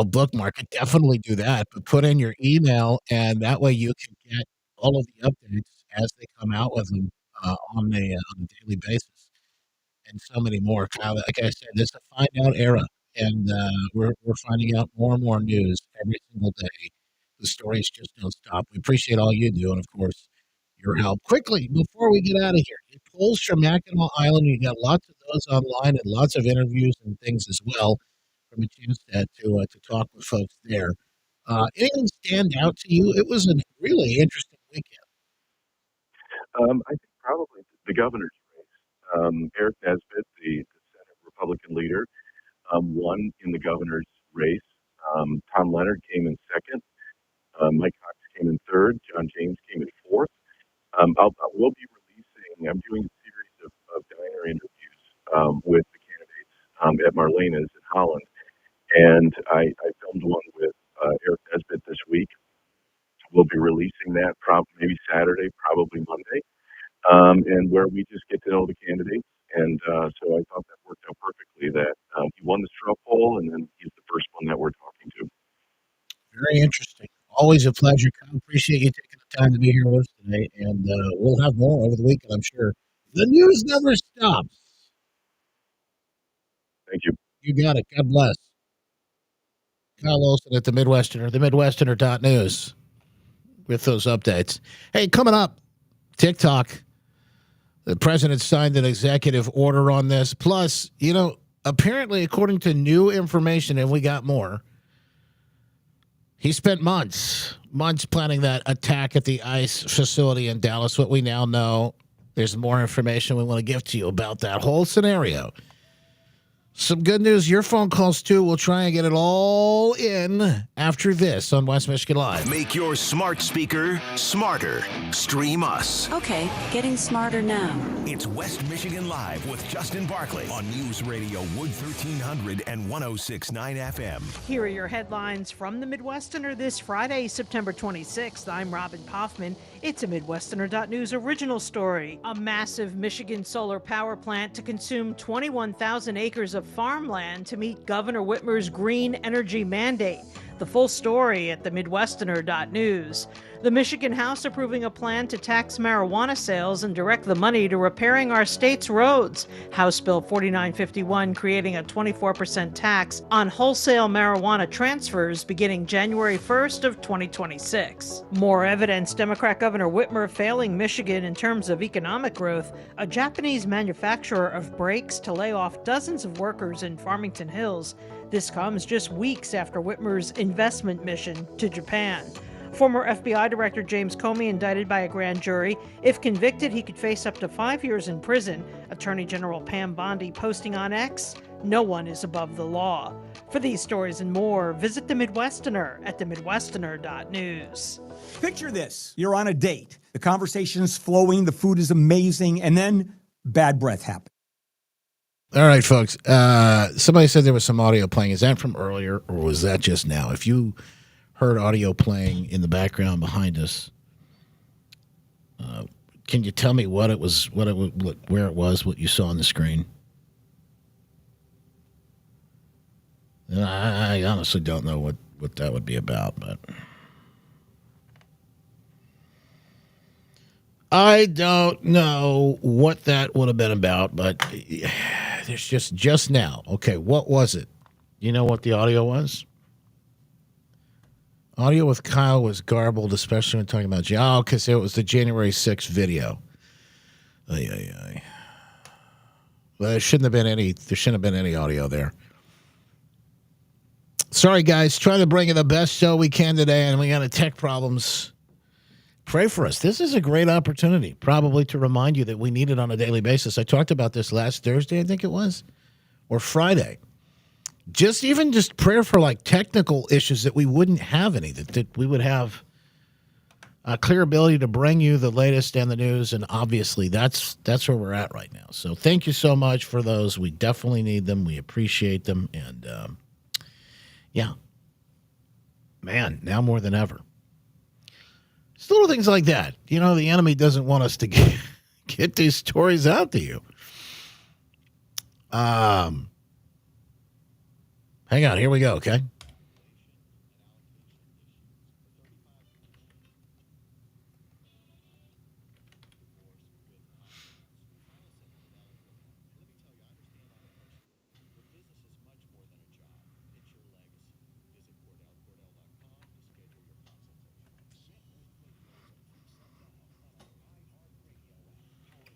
bookmark it. Definitely do that, but put in your email, and that way you can get all of the updates as they come out with them on a daily basis. and so many more. Kyle, like I said, this is a find out era, and we're finding out more and more news every single day. The stories just don't stop. We appreciate all you do, and of course, your help. Quickly, before we get out of here, polls from Mackinac Island. You got lots of those online and lots of interviews and things as well from a chance to talk with folks there. Anything stand out to you? It was a really interesting weekend. I think probably the governor's race. Eric Nesbitt, the Senate Republican leader, won in the governor's race. Tom Leonard came in second. Mike Cox came in third. John James came in fourth. We'll be releasing, I'm doing a series of diner interviews with the candidates at Marlena's in Holland. And I filmed one with Eric Nesbitt this week. We'll be releasing that maybe Saturday, probably Monday, and where we just get to know the candidates. And so I thought that worked out perfectly that he won the straw poll, and then he's the first one that we're talking to. Very interesting. Always a pleasure. I appreciate you taking the time to be here with us today, and we'll have more over the weekend, I'm sure. The news never stops. Thank you. You got it. God bless. Kyle Olson at the Midwesterner, themidwesterner.news with those updates. Hey, coming up, TikTok. The president signed an executive order on this. Plus, apparently, according to new information, and we got more, he spent months planning that attack at the ICE facility in Dallas. What we now know, there's more information we want to give to you about that whole scenario. Some good news, your phone calls too. We'll try and get it all in after this on West Michigan Live. Make your smart speaker smarter. Stream us. Okay, getting smarter now. It's West Michigan Live with Justin Barkley on News Radio Wood 1300 and 106.9 FM. Here are your headlines from the Midwesterner this Friday, September 26th. I'm Robin Poffman. It's a Midwesterner.news original story. A massive Michigan solar power plant to consume 21,000 acres of farmland to meet Governor Whitmer's green energy mandate. The full story at the Midwesterner.news. The Michigan House approving a plan to tax marijuana sales and direct the money to repairing our state's roads. House Bill 4951 creating a 24% tax on wholesale marijuana transfers beginning January 1st of 2026. More evidence Democrat Governor Whitmer failing Michigan in terms of economic growth. A Japanese manufacturer of brakes to lay off dozens of workers in Farmington Hills. This comes just weeks after Whitmer's investment mission to Japan. Former FBI Director James Comey indicted by a grand jury. If convicted, he could face up to 5 years in prison. Attorney General Pam Bondi posting on X, "No one is above the law." For these stories and more, visit The Midwesterner at themidwesterner.news. Picture this. You're on a date. The conversation's flowing, the food is amazing, and then bad breath happens. All right, folks. Somebody said there was some audio playing. Is that from earlier, or was that just now? If you heard audio playing in the background behind us, can you tell me what it was, where it was, what you saw on the screen? I honestly don't know what that would be about, but I don't know what that would have been about, but there's just now. Okay, what was it? You know what the audio was? Audio with Kyle was garbled, especially when talking about because it was the January 6th video. Well, there shouldn't have been any audio there. Sorry, guys. Trying to bring you the best show we can today, and we got tech problems. Pray for us. This is a great opportunity, probably to remind you that we need it on a daily basis. I talked about this last Thursday, I think it was, or Friday. Just prayer for technical issues, that we wouldn't have any, that we would have a clear ability to bring you the latest and the news. And obviously that's where we're at right now. So thank you so much for those. We definitely need them. We appreciate them. And yeah, man, now more than ever. It's little things like that. The enemy doesn't want us to get these stories out to you. Hang on, here we go, okay?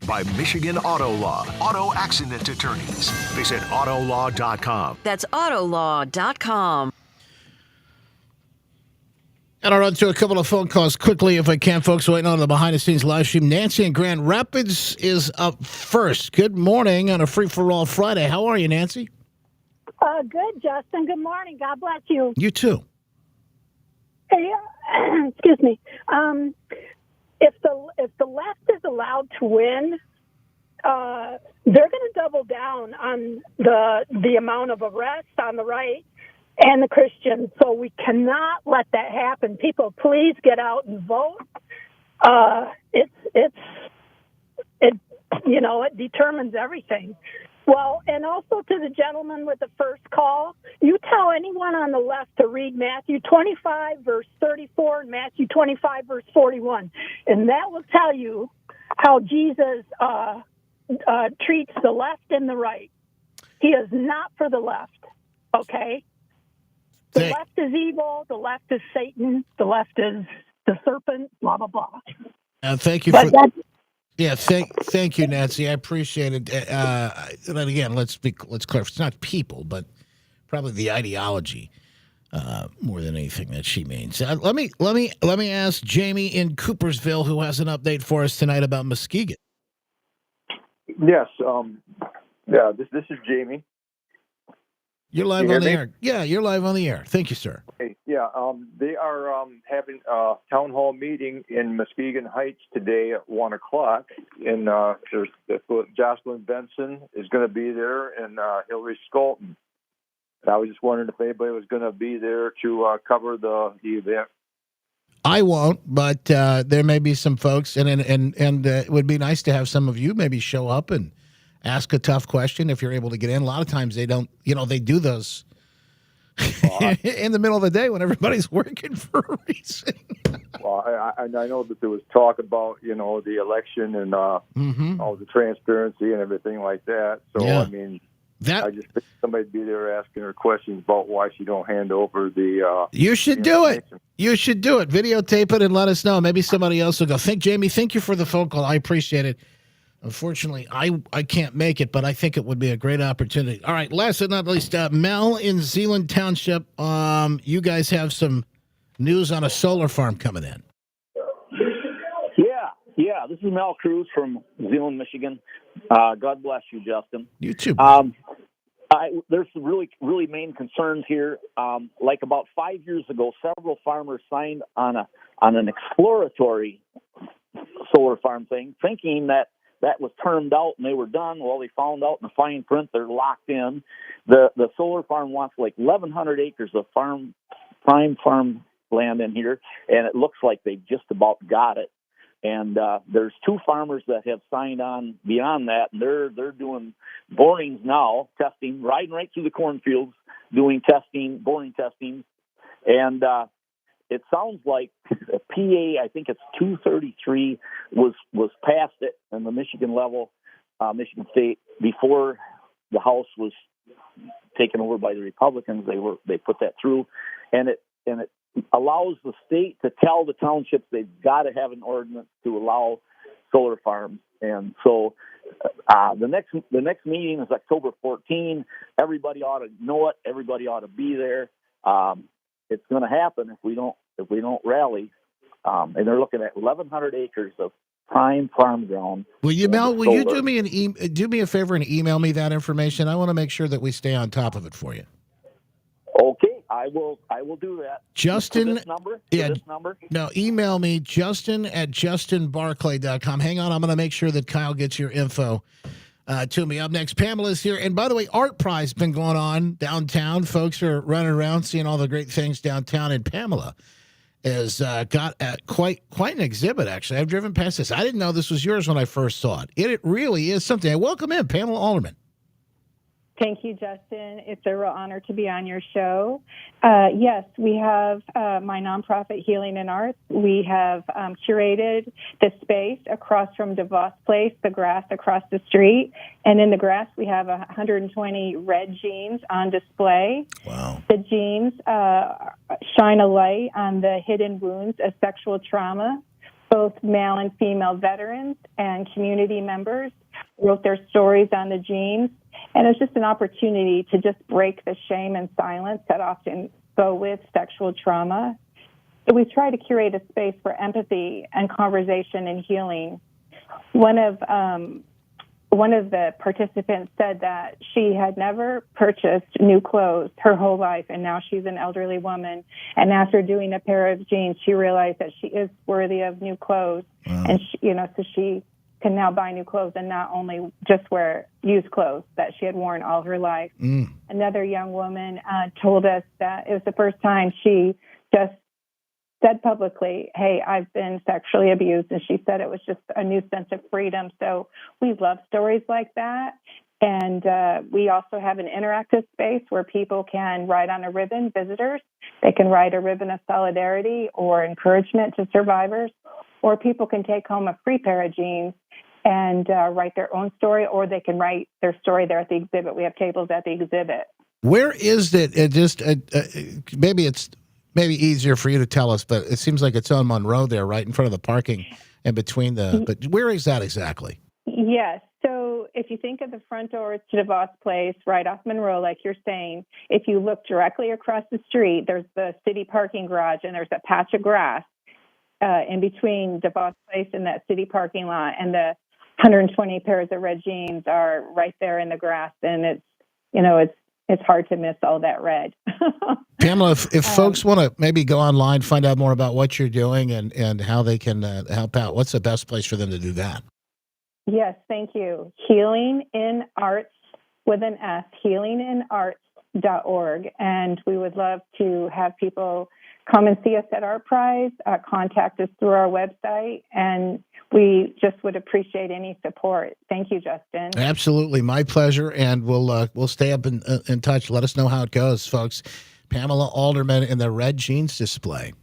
by Michigan Auto Law, auto accident attorneys. Visit autolaw.com. That's autolaw.com. And I'll run through a couple of phone calls quickly if I can, folks. Waiting on the behind-the-scenes live stream. Nancy in Grand Rapids is up first. Good morning on a free-for-all Friday. How are you, Nancy? Good, Justin. Good morning. God bless you. You too. Hey, excuse me. If the left is allowed to win, they're going to double down on the amount of arrests on the right and the Christians. So we cannot let that happen. People, please get out and vote. It determines everything. Well, and also to the gentleman with the first call, you tell anyone on the left to read Matthew 25, verse 34, and Matthew 25, verse 41. And that will tell you how Jesus treats the left and the right. He is not for the left, okay? The left is evil, the left is Satan, the left is the serpent, blah, blah, blah. Thank you thank you, Nancy. I appreciate it. And again, let's clarify. It's not people, but probably the ideology more than anything that she means. Let me ask Jamie in Coopersville, who has an update for us tonight about Muskegon. Yes. This is Jamie. You're live on the air. Yeah, you're live on the air. Thank you, sir. Hey, yeah. They are having a town hall meeting in Muskegon Heights today at 1:00, and Jocelyn Benson is going to be there, and Hillary Skolton. And I was just wondering if anybody was going to be there to cover the event. I won't, but there may be some folks, and it would be nice to have some of you maybe show up and ask a tough question if you're able to get in. A lot of times they don't, they do those in the middle of the day when everybody's working for a reason. Well, I know that there was talk about, the election and all the transparency and everything like that. So, yeah. I mean, I just think somebody'd be there asking her questions about why she don't hand over the... You should do it. You should do it. Videotape it and let us know. Maybe somebody else will go. Jamie, thank you for the phone call. I appreciate it. Unfortunately, I can't make it, but I think it would be a great opportunity. All right, last but not least, Mel in Zeeland Township. You guys have some news on a solar farm coming in. Yeah. This is Mel Cruz from Zeeland, Michigan. God bless you, Justin. You too. There's some really, really main concerns here. Like about 5 years ago, several farmers signed on an exploratory solar farm thing, thinking that was termed out and they were done. Well, they found out in the fine print they're locked in. The solar farm wants like 1,100 acres of prime farm land in here, and it looks like they just about got it. And there's two farmers that have signed on beyond that, and they're doing borings now, testing, riding right through the cornfields, doing testing, boring testing, and it sounds like a PA, I think it's 233, was passed it in the Michigan level, Michigan State, before the House was taken over by the Republicans. They put that through, and it allows the state to tell the townships they've got to have an ordinance to allow solar farms. And so the next meeting is October 14. Everybody ought to know it. Everybody ought to be there. It's going to happen if we don't rally. And they're looking at 1,100 acres of prime farm ground. Will you do me a favor and email me that information? I want to make sure that we stay on top of it for you. Okay, I will do that. Justin, to this number? This number? No, email me, justin@justinbarclay.com. Hang on, I'm going to make sure that Kyle gets your info to me. Up next, Pamela's here. And by the way, Art Prize been going on downtown. Folks are running around seeing all the great things downtown. And Pamela has got quite an exhibit, actually. I've driven past this. I didn't know this was yours when I first saw it. It really is something. Welcome in, Pamela Alderman. Thank you, Justin. It's a real honor to be on your show. Yes, we have my nonprofit Healing and Arts. We have curated the space across from DeVos Place, the grass across the street. And in the grass, we have 120 red jeans on display. Wow. The jeans shine a light on the hidden wounds of sexual trauma. Both male and female veterans and community members wrote their stories on the genes. And it's just an opportunity to just break the shame and silence that often go with sexual trauma. So we try to curate a space for empathy and conversation and healing. One of the participants said that she had never purchased new clothes her whole life, and now she's an elderly woman. And after doing a pair of jeans, she realized that she is worthy of new clothes. Wow. And so she can now buy new clothes and not only just wear used clothes that she had worn all her life. Another young woman told us that it was the first time she just said publicly, hey, I've been sexually abused. And she said it was just a new sense of freedom. So we love stories like that. And we also have an interactive space where people can write on a ribbon, visitors. They can write a ribbon of solidarity or encouragement to survivors, or people can take home a free pair of jeans and write their own story, or they can write their story there at the exhibit. We have tables at the exhibit. Where is it? Maybe it's easier for you to tell us, but it seems like it's on Monroe there, right in front of the parking and between but where is that exactly? Yes. So if you think of the front doors to DeVos Place, right off Monroe, like you're saying, if you look directly across the street, there's the city parking garage and there's a patch of grass in between DeVos Place and that city parking lot. And the 120 pairs of red jeans are right there in the grass. And it's hard to miss all that red. Pamela, if folks want to maybe go online, find out more about what you're doing and how they can help out, what's the best place for them to do that? Yes, thank you. Healing in Arts with an S, healinginarts.org. And we would love to have people come and see us at Art Prize, contact us through our website, and we just would appreciate any support. Thank you, Justin. Absolutely. My pleasure. And we'll stay up in touch. Let us know how it goes, folks. Pamela Alderman in the red jeans display.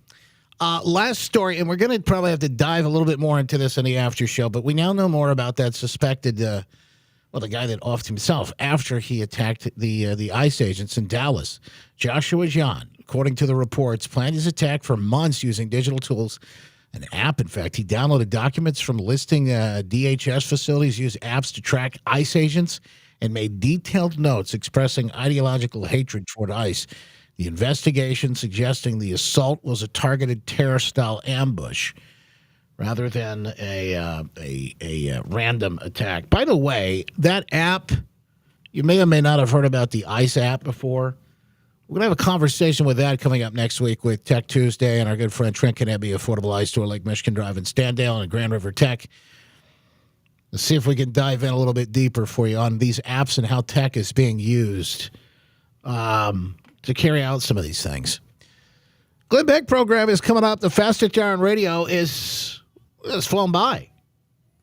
Last story, and we're going to probably have to dive a little bit more into this in the after show, but we now know more about that suspected, the guy that offed himself after he attacked the ICE agents in Dallas. Joshua John, according to the reports, planned his attack for months using digital tools. An app, in fact. He downloaded documents from listing DHS facilities, used apps to track ICE agents, and made detailed notes expressing ideological hatred toward ICE. The investigation suggesting the assault was a targeted terror-style ambush rather than a random attack. By the way, that app, you may or may not have heard about the ICE app before. We're going to have a conversation with that coming up next week with Tech Tuesday and our good friend Trent Canebby, Affordable ICE Store, Lake Michigan Drive in Standale and Grand River Tech. Let's see if we can dive in a little bit deeper for you on these apps and how tech is being used to carry out some of these things. Glenn Beck program is coming up. The Fastest Hour on Radio is flown by.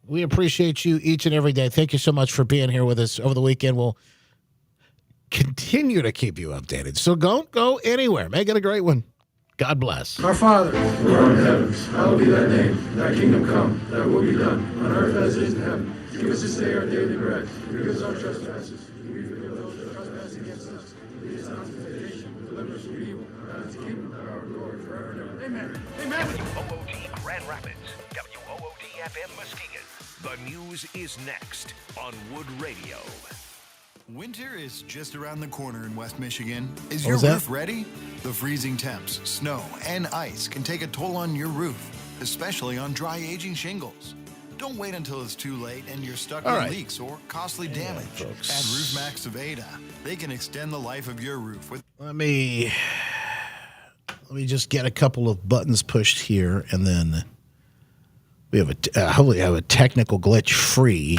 We appreciate you each and every day. Thank you so much for being here with us over the weekend. We'll continue to keep you updated. So don't go anywhere. Make it a great one. God bless. Our Father, who art in the heavens, hallowed be thy name. Thy kingdom come, thy will be done, on earth as it is in heaven. Give us this day our daily bread. Forgive us our trespasses. We forgive those who trespass against us. Lead us not into temptation, but deliver us from evil. For thine is the kingdom, the power, and glory, forever and ever. Amen. Amen. WOOD Grand Rapids, WOOD FM Muskegon. The news is next on Wood Radio. Winter is just around the corner in West Michigan. Is your roof ready? The freezing temps, snow, and ice can take a toll on your roof, especially on dry aging shingles. Don't wait until it's too late and you're stuck with leaks or costly damage. At Roof Max of Ada, they can extend the life of your roof with. Let me just get a couple of buttons pushed here, and then we have hopefully have a technical glitch free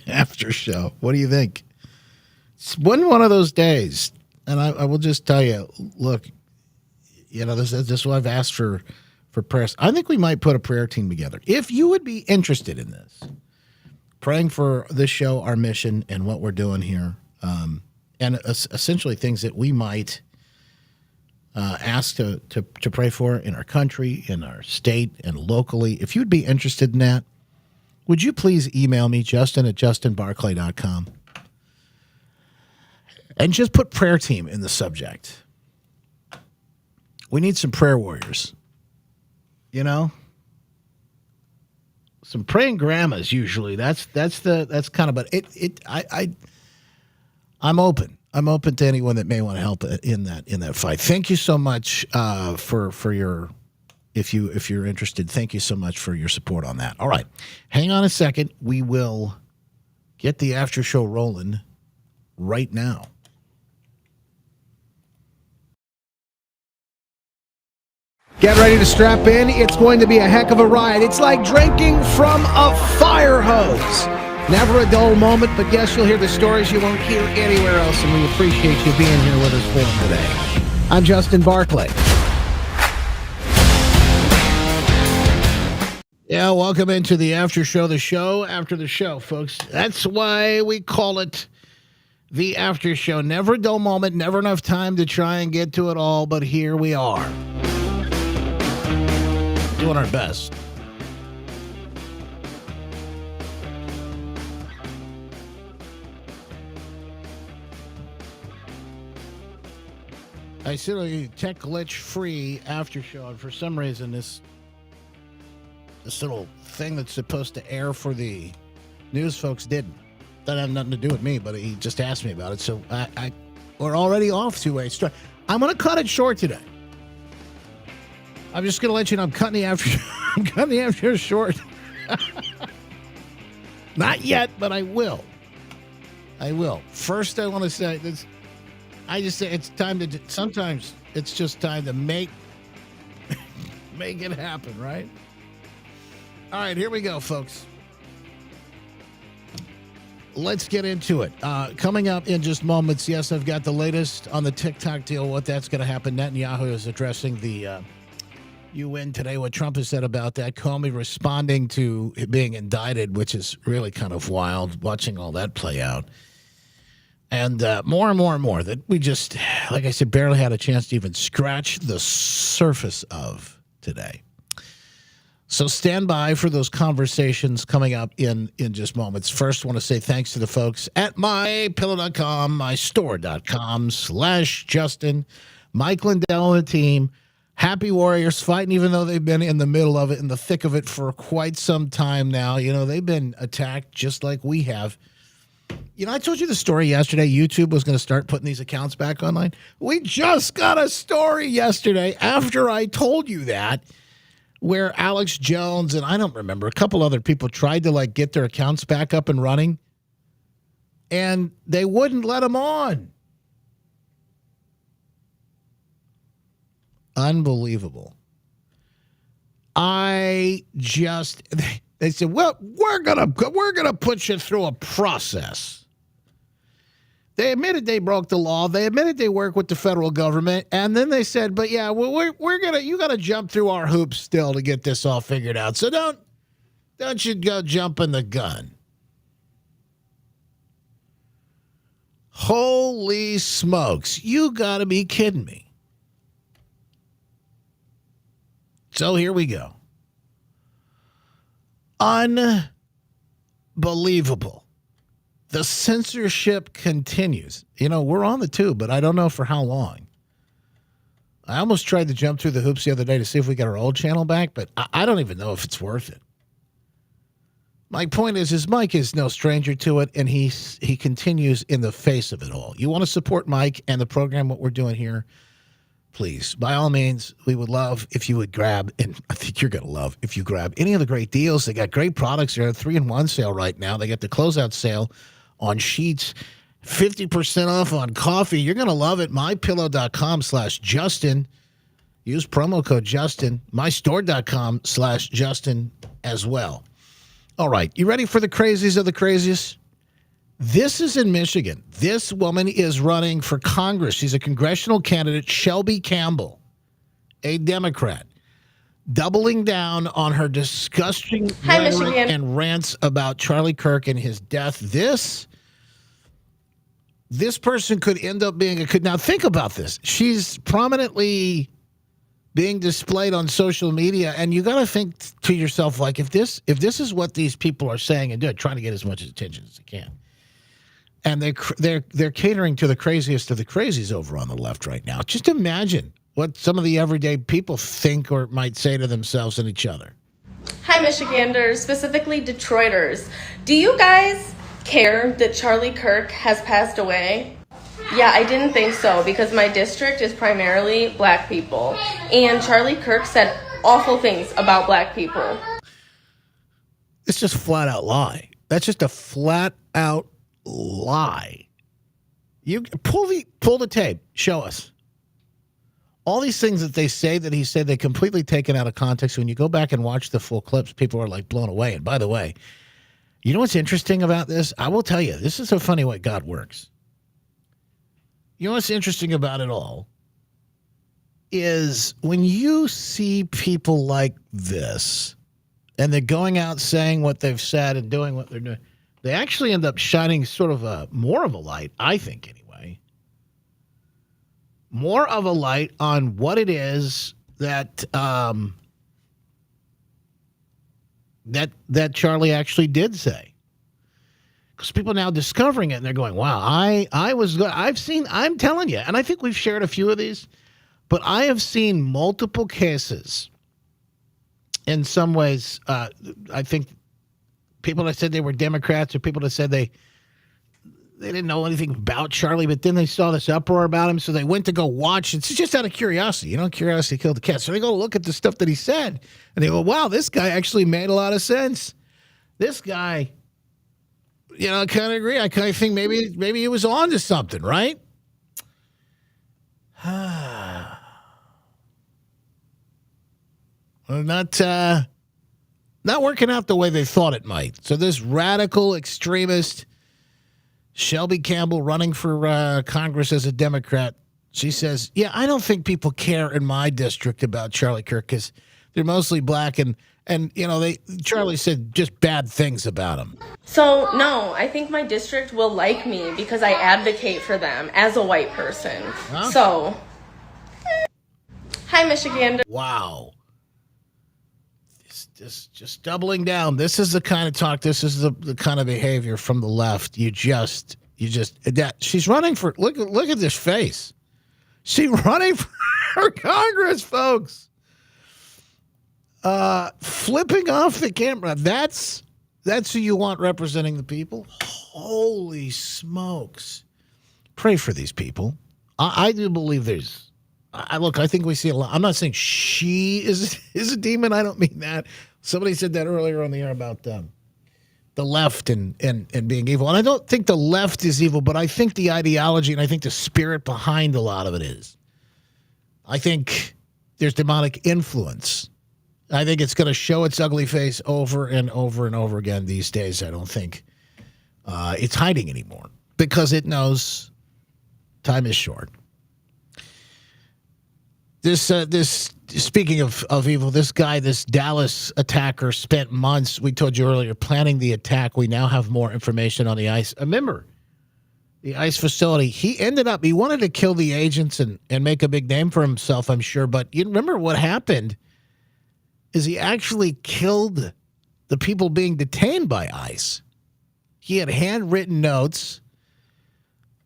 after show. What do you think? It's one of those days, and I will just tell you, look, this is what I've asked for prayers. I think we might put a prayer team together. If you would be interested in this, praying for this show, our mission, and what we're doing here, and essentially things that we might ask to pray for in our country, in our state, and locally. If you'd be interested in that, would you please email me, justin@justinbarclay.com, and just put prayer team in the subject. We need some prayer warriors. You know, some praying grandmas usually. That's kind of. But I'm open. I'm open to anyone that may want to help in that fight. Thank you so much for your. If you're interested, thank you so much for your support on that. All right, hang on a second. We will get the after show rolling right now. Get ready to strap in. It's going to be a heck of a ride. It's like drinking from a fire hose. Never a dull moment, but yes, you'll hear the stories you won't hear anywhere else, and we appreciate you being here with us for them today. I'm Justin Barclay. Yeah, welcome into the after show, the show after the show, folks. That's why we call it the after show. Never a dull moment, never enough time to try and get to it all, but here we are. Doing our best. I said a tech glitch free after show, and for some reason this little thing that's supposed to air for the news folks didn't. That had nothing to do with me, but he just asked me about it. So we're already off to a start. I'm going to cut it short today. I'm just going to let you know I'm cutting the after short. Not yet, but I will. First, I want to say this. I just say it's time to. Sometimes it's just time to make it happen, right? All right, here we go, folks. Let's get into it. Coming up in just moments, yes, I've got the latest on the TikTok deal, what that's going to happen. Netanyahu is addressing the UN today, what Trump has said about that. Comey responding to it being indicted, which is really kind of wild, watching all that play out. And more and more and more that we just, like I said, barely had a chance to even scratch the surface of today. So stand by for those conversations coming up in just moments. First, I want to say thanks to the folks at mypillow.com, mystore.com/Justin, Mike Lindell and the team. Happy Warriors fighting, even though they've been in the middle of it, in the thick of it for quite some time now. You know, they've been attacked just like we have. You know, I told you the story yesterday. YouTube was going to start putting these accounts back online. We just got a story yesterday after I told you that, where Alex Jones and I don't remember, a couple other people tried to like get their accounts back up and running, and they wouldn't let them on. Unbelievable. They said, well, we're gonna put you through a process. They admitted they broke the law. They admitted they work with the federal government, and then they said, but yeah, well, you gotta jump through our hoops still to get this all figured out. So don't you go jumping the gun. Holy smokes, you gotta be kidding me. So here we go. Unbelievable. The censorship continues. You know, we're on the tube, but I don't know for how long. I almost tried to jump through the hoops the other day to see if we got our old channel back, but I don't even know if it's worth it. My point is Mike is no stranger to it, and he continues in the face of it all. You want to support Mike and the program, what we're doing here, please, by all means, we would love if you would grab, and I think you're going to love if you grab any of the great deals. They got great products. They're at a 3-in-1 sale right now. They got the closeout sale on sheets, 50% off on coffee. You're going to love it. MyPillow.com/Justin. Use promo code Justin. MyStore.com/Justin as well. All right, you ready for the crazies of the craziest? This is in Michigan. This woman is running for Congress. She's a congressional candidate, Shelby Campbell, a Democrat, doubling down on her disgusting rhetoric and rants about Charlie Kirk and his death. This person could end up being now think about this. She's prominently being displayed on social media, and you got to think to yourself, like, if this is what these people are saying and doing, trying to get as much attention as they can. And they're catering to the craziest of the crazies over on the left right now. Just imagine what some of the everyday people think or might say to themselves and each other. Hi, Michiganders, specifically Detroiters. Do you guys care that Charlie Kirk has passed away? Yeah, I didn't think so because my district is primarily black people. And Charlie Kirk said awful things about black people. It's just a flat out lie. That's just a flat out lie. You pull the tape. Show us. All these things that they say that he said, they completely taken out of context. When you go back and watch the full clips, people are like blown away. And by the way, you know what's interesting about this? I will tell you, this is a funny way God works. You know what's interesting about it all is when you see people like this and they're going out saying what they've said and doing what they're doing, they actually end up shining sort of more of a light, I think anyway. More of a light on what it is that that Charlie actually did say. Because people are now discovering it and they're going, wow, I'm telling you, and I think we've shared a few of these, but I have seen multiple cases. In some ways, I think people that said they were Democrats or people that said they didn't know anything about Charlie, but then they saw this uproar about him, so they went to go watch. It's just out of curiosity. You know, curiosity killed the cat. So they go look at the stuff that he said, and they go, wow, this guy actually made a lot of sense. This guy, you know, I kind of agree. I kind of think maybe he was on to something, right? Well, not working out the way they thought it might. So this radical extremist Shelby Campbell running for Congress as a Democrat, she says, yeah, I don't think people care in my district about Charlie Kirk because they're mostly black and you know, Charlie said just bad things about him. So, no, I think my district will like me because I advocate for them as a white person. Huh? So, hi, Michigander. Wow. Just doubling down. This is the kind of talk, this is the kind of behavior from the left. You just that she's running for, look at this face. She's running for Congress, folks. Flipping off the camera. That's who you want representing the people. Holy smokes. Pray for these people. I do believe there's, I think we see a lot. I'm not saying she is a demon. I don't mean that. Somebody said that earlier on the air about the left and being evil. And I don't think the left is evil, but I think the ideology and I think the spirit behind a lot of it is. I think there's demonic influence. I think it's going to show its ugly face over and over and over again these days. I don't think it's hiding anymore because it knows time is short. This speaking of evil, this guy, this Dallas attacker, spent months, we told you earlier, planning the attack. We now have more information on the ICE. Remember, the ICE facility, he wanted to kill the agents and make a big name for himself, I'm sure. But you remember what happened is he actually killed the people being detained by ICE. He had handwritten notes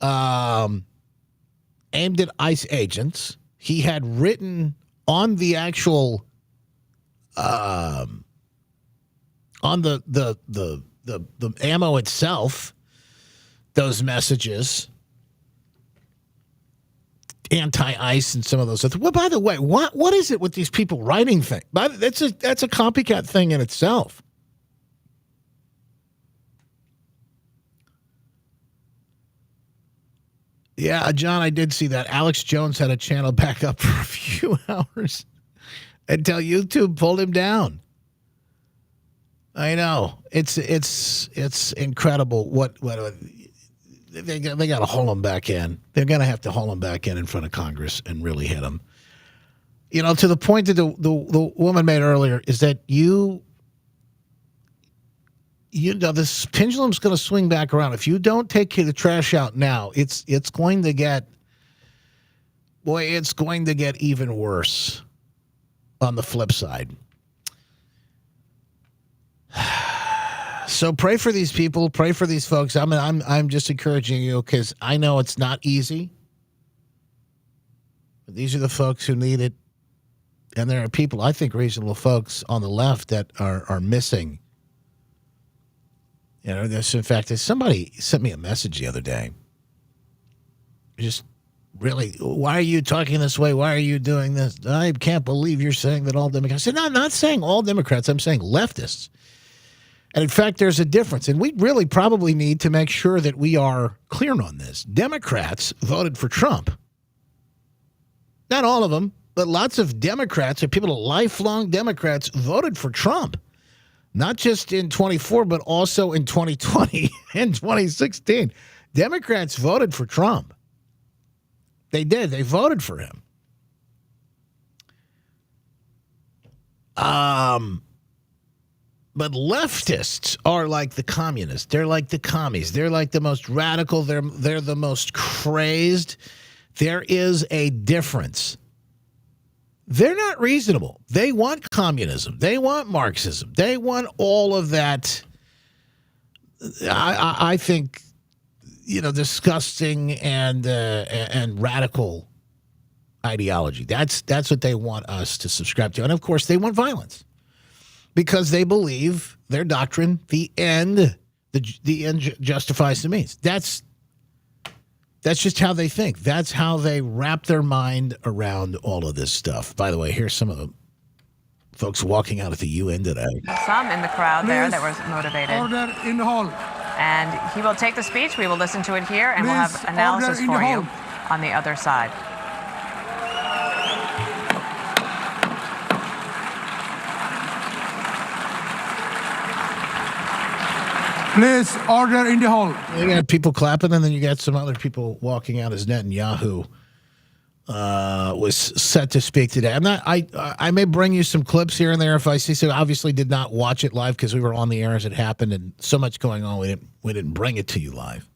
aimed at ICE agents. He had written on the actual on the ammo itself, those messages, anti-ICE and some of those things. Well, by the way, what is it with these people writing things? That's a copycat thing in itself. Yeah, John, I did see that. Alex Jones had a channel back up for a few hours until YouTube pulled him down. I know. It's incredible what they got to haul him back in. They're going to have to haul him back in front of Congress and really hit him. You know, to the point that the woman made earlier is that you know, this pendulum's going to swing back around. If you don't take the trash out now, it's going to get even worse on the flip side. So pray for these people, pray for these folks. I'm just encouraging you because I know it's not easy. These are the folks who need it. And there are people, I think reasonable folks on the left that are missing. You know, in fact, somebody sent me a message the other day. Just really, why are you talking this way? Why are you doing this? I can't believe you're saying that all Democrats. I said, no, I'm not saying all Democrats. I'm saying leftists. And in fact, there's a difference. And we really probably need to make sure that we are clear on this. Democrats voted for Trump. Not all of them, but lots of Democrats and people, lifelong Democrats, voted for Trump. Not just in 24, but also in 2020 and 2016. Democrats voted for Trump. They did. They voted for him. But leftists are like the communists. They're like the commies. They're like the most radical. They're the most crazed. There is a difference. They're not reasonable. They want communism. They want Marxism. They want all of that. I think, disgusting and radical ideology. That's what they want us to subscribe to. And of course, they want violence because they believe their doctrine, the end justifies the means. That's just how they think. That's how they wrap their mind around all of this stuff. By the way, here's some of the folks walking out at the UN today. Some in the crowd there that was motivated. Order in the hall. And he will take the speech. We will listen to it here, and we'll have analysis for you on the other side. Please, order in the hall. You got people clapping, and then you got some other people walking out as Netanyahu was set to speak today. I may bring you some clips here and there if I see so. Obviously, did not watch it live because we were on the air as it happened, and so much going on. We didn't bring it to you live.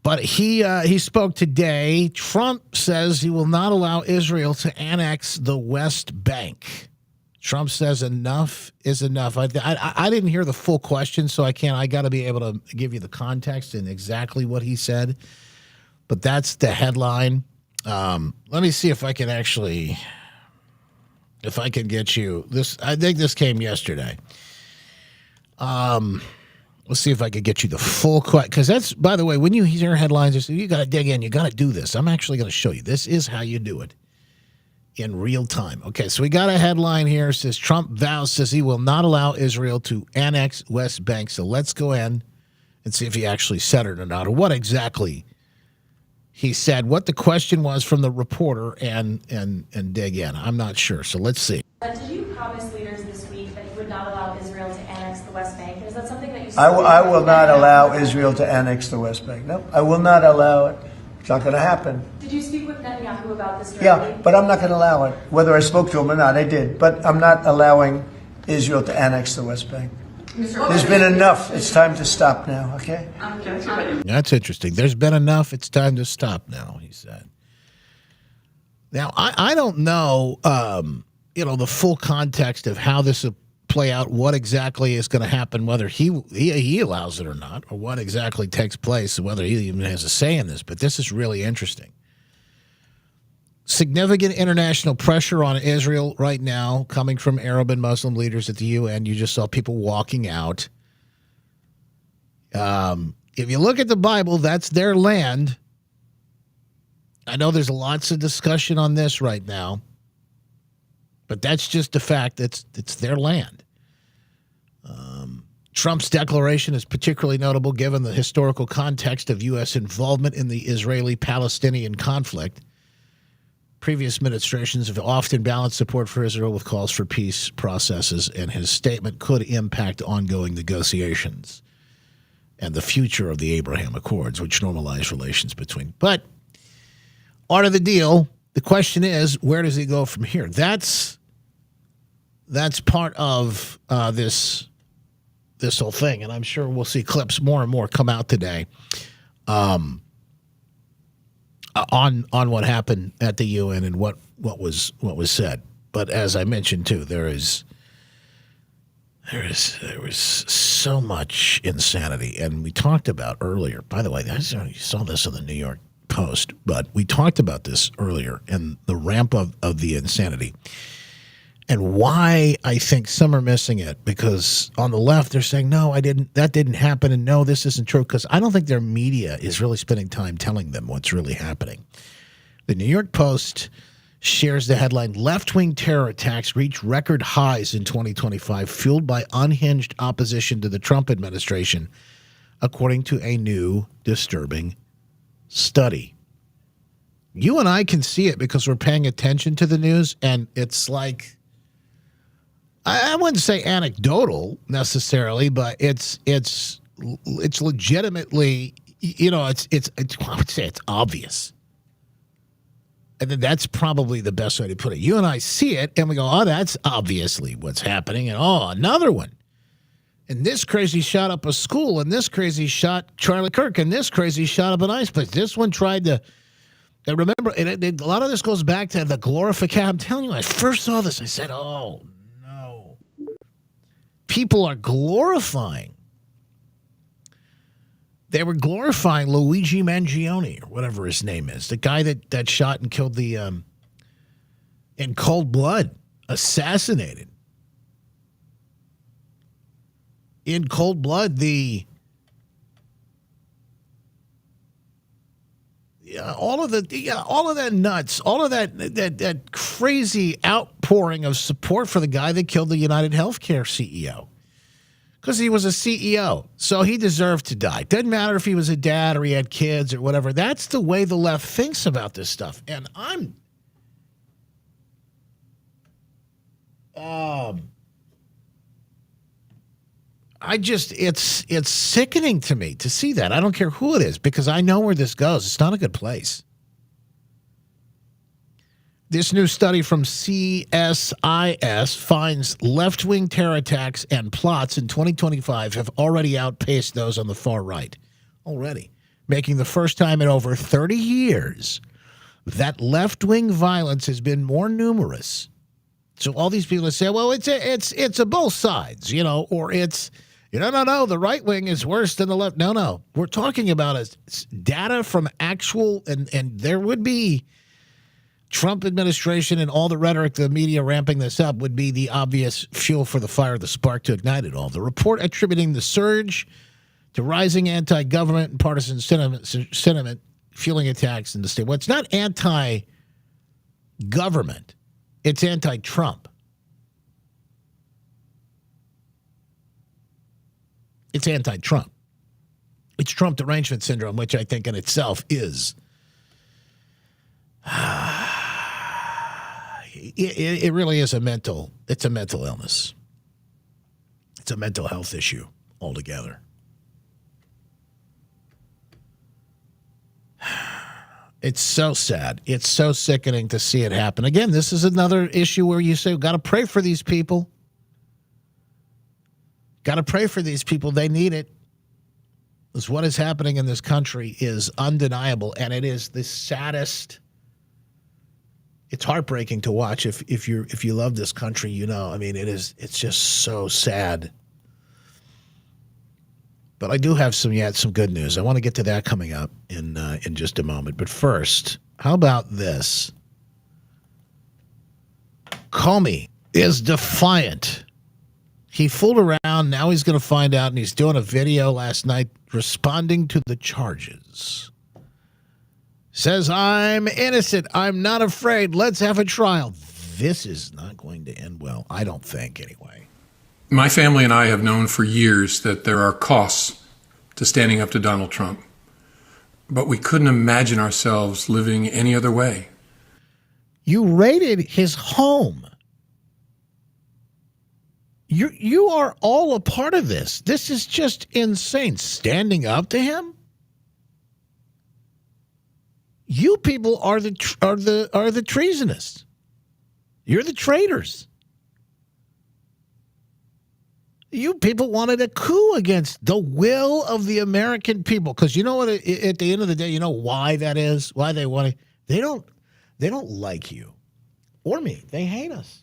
But he spoke today. Trump says he will not allow Israel to annex the West Bank. Trump says enough is enough. I didn't hear the full question, so I got to be able to give you the context and exactly what he said. But that's the headline. Let me see if I can get you this. I think this came yesterday. Let's see if I could get you the full question. Because that's, by the way, when you hear headlines, you got to dig in. You got to do this. I'm actually going to show you. This is how you do it. In real time. Okay, so we got a headline here. It says Trump says he will not allow Israel to annex West Bank. So let's go in and see if he actually said it or not, or what exactly he said, what the question was from the reporter, and dig in. I'm not sure. So let's see. But did you promise leaders this week that you would not allow Israel to annex the West Bank? And is that something that you I will not allow Israel to annex the West Bank. No, I will not allow it. It's not going to happen. Did you speak with Netanyahu about this directly? Yeah, but I'm not going to allow it. Whether I spoke to him or not, I did. But I'm not allowing Israel to annex the West Bank. There's been enough. It's time to stop now, okay? That's interesting. There's been enough. It's time to stop now, he said. Now, I don't know, the full context of how this will play out, what exactly is going to happen, whether he allows it or not, or what exactly takes place, whether he even has a say in this. But this is really interesting. Significant international pressure on Israel right now coming from Arab and Muslim leaders at the UN. You just saw people walking out. If you look at the Bible, that's their land. I know there's lots of discussion on this right now, but that's just the fact that it's their land. Trump's declaration is particularly notable given the historical context of U.S. involvement in the Israeli-Palestinian conflict. Previous administrations have often balanced support for Israel with calls for peace processes, and his statement could impact ongoing negotiations and the future of the Abraham Accords, which normalize relations between. But part of the deal, the question is, where does he go from here? That's part of this whole thing, and I'm sure we'll see clips more and more come out today on what happened at the UN and what was said. But as I mentioned too, there was so much insanity, and we talked about earlier. By the way, you saw this in the New York Post, but we talked about this earlier and the ramp of the insanity and why I think some are missing it, because on the left they're saying, no, that didn't happen, and no, this isn't true, because I don't think their media is really spending time telling them what's really happening. The New York Post shares the headline, left-wing terror attacks reach record highs in 2025, fueled by unhinged opposition to the Trump administration, according to a new disturbing study. You and I can see it because we're paying attention to the news, and it's like, I wouldn't say anecdotal necessarily, but it's legitimately, it's I would say it's obvious. And then that's probably the best way to put it. You and I see it, and we go, oh, that's obviously what's happening. And, oh, another one. And this crazy shot up a school, and this crazy shot Charlie Kirk, and this crazy shot up an ice place. This one tried to, and remember, a lot of this goes back to the glorification. I'm telling you, when I first saw this, I said, oh, no. People are glorifying. They were glorifying Luigi Mangione, or whatever his name is, the guy that shot and killed in cold blood, assassinated. In cold blood, all of that nuts, all of that crazy outpouring of support for the guy that killed the United Healthcare CEO. Because he was a CEO, so he deserved to die. Doesn't matter if he was a dad or he had kids or whatever. That's the way the left thinks about this stuff. And it's sickening to me to see that. I don't care who it is, because I know where this goes. It's not a good place. This new study from CSIS finds left-wing terror attacks and plots in 2025 have already outpaced those on the far right. Already. Making the first time in over 30 years that left-wing violence has been more numerous. So all these people say, well, it's a both sides, or it's, no, the right wing is worse than the left. No. We're talking about data from actual, and there would be Trump administration and all the rhetoric, the media ramping this up would be the obvious fuel for the fire, the spark to ignite it all. The report attributing the surge to rising anti-government and partisan sentiment fueling attacks in the state. Well, it's not anti-government. It's anti-Trump. It's anti-Trump. It's Trump derangement syndrome, which I think in itself is it really is a mental illness. It's a mental health issue altogether. It's so sad. It's so sickening to see it happen. Again, this is another issue where you say, we've got to pray for these people. Got to pray for these people. They need it. Because what is happening in this country is undeniable, and it is the saddest. It's heartbreaking to watch if you love this country, I mean, it's just so sad. But I do have some good news. I want to get to that coming up in just a moment. But first, how about this? Comey is defiant. He fooled around. Now he's going to find out, and he's doing a video last night responding to the charges. Says, I'm innocent. I'm not afraid. Let's have a trial. This is not going to end well, I don't think, anyway. My family and I have known for years that there are costs to standing up to Donald Trump, but we couldn't imagine ourselves living any other way. You raided his home. You are all a part of this. This is just insane. Standing up to him? You people are the treasonous. You're the traitors. You people wanted a coup against the will of the American people. Because you know what? At the end of the day, you know why that is. Why they want it. They don't like you or me. They hate us.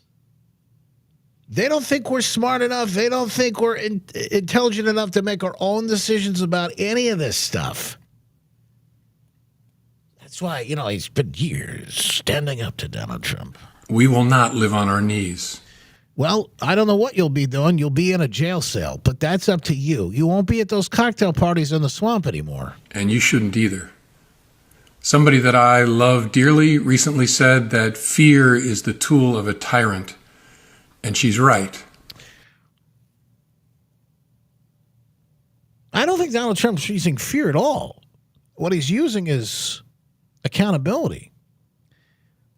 They don't think we're smart enough. They don't think we're intelligent enough to make our own decisions about any of this stuff. That's why, he's been years standing up to Donald Trump. We will not live on our knees. Well, I don't know what you'll be doing. You'll be in a jail cell, but that's up to you. You won't be at those cocktail parties in the swamp anymore. And you shouldn't either. Somebody that I love dearly recently said that fear is the tool of a tyrant, and she's right. I don't think Donald Trump's using fear at all. What he's using is accountability.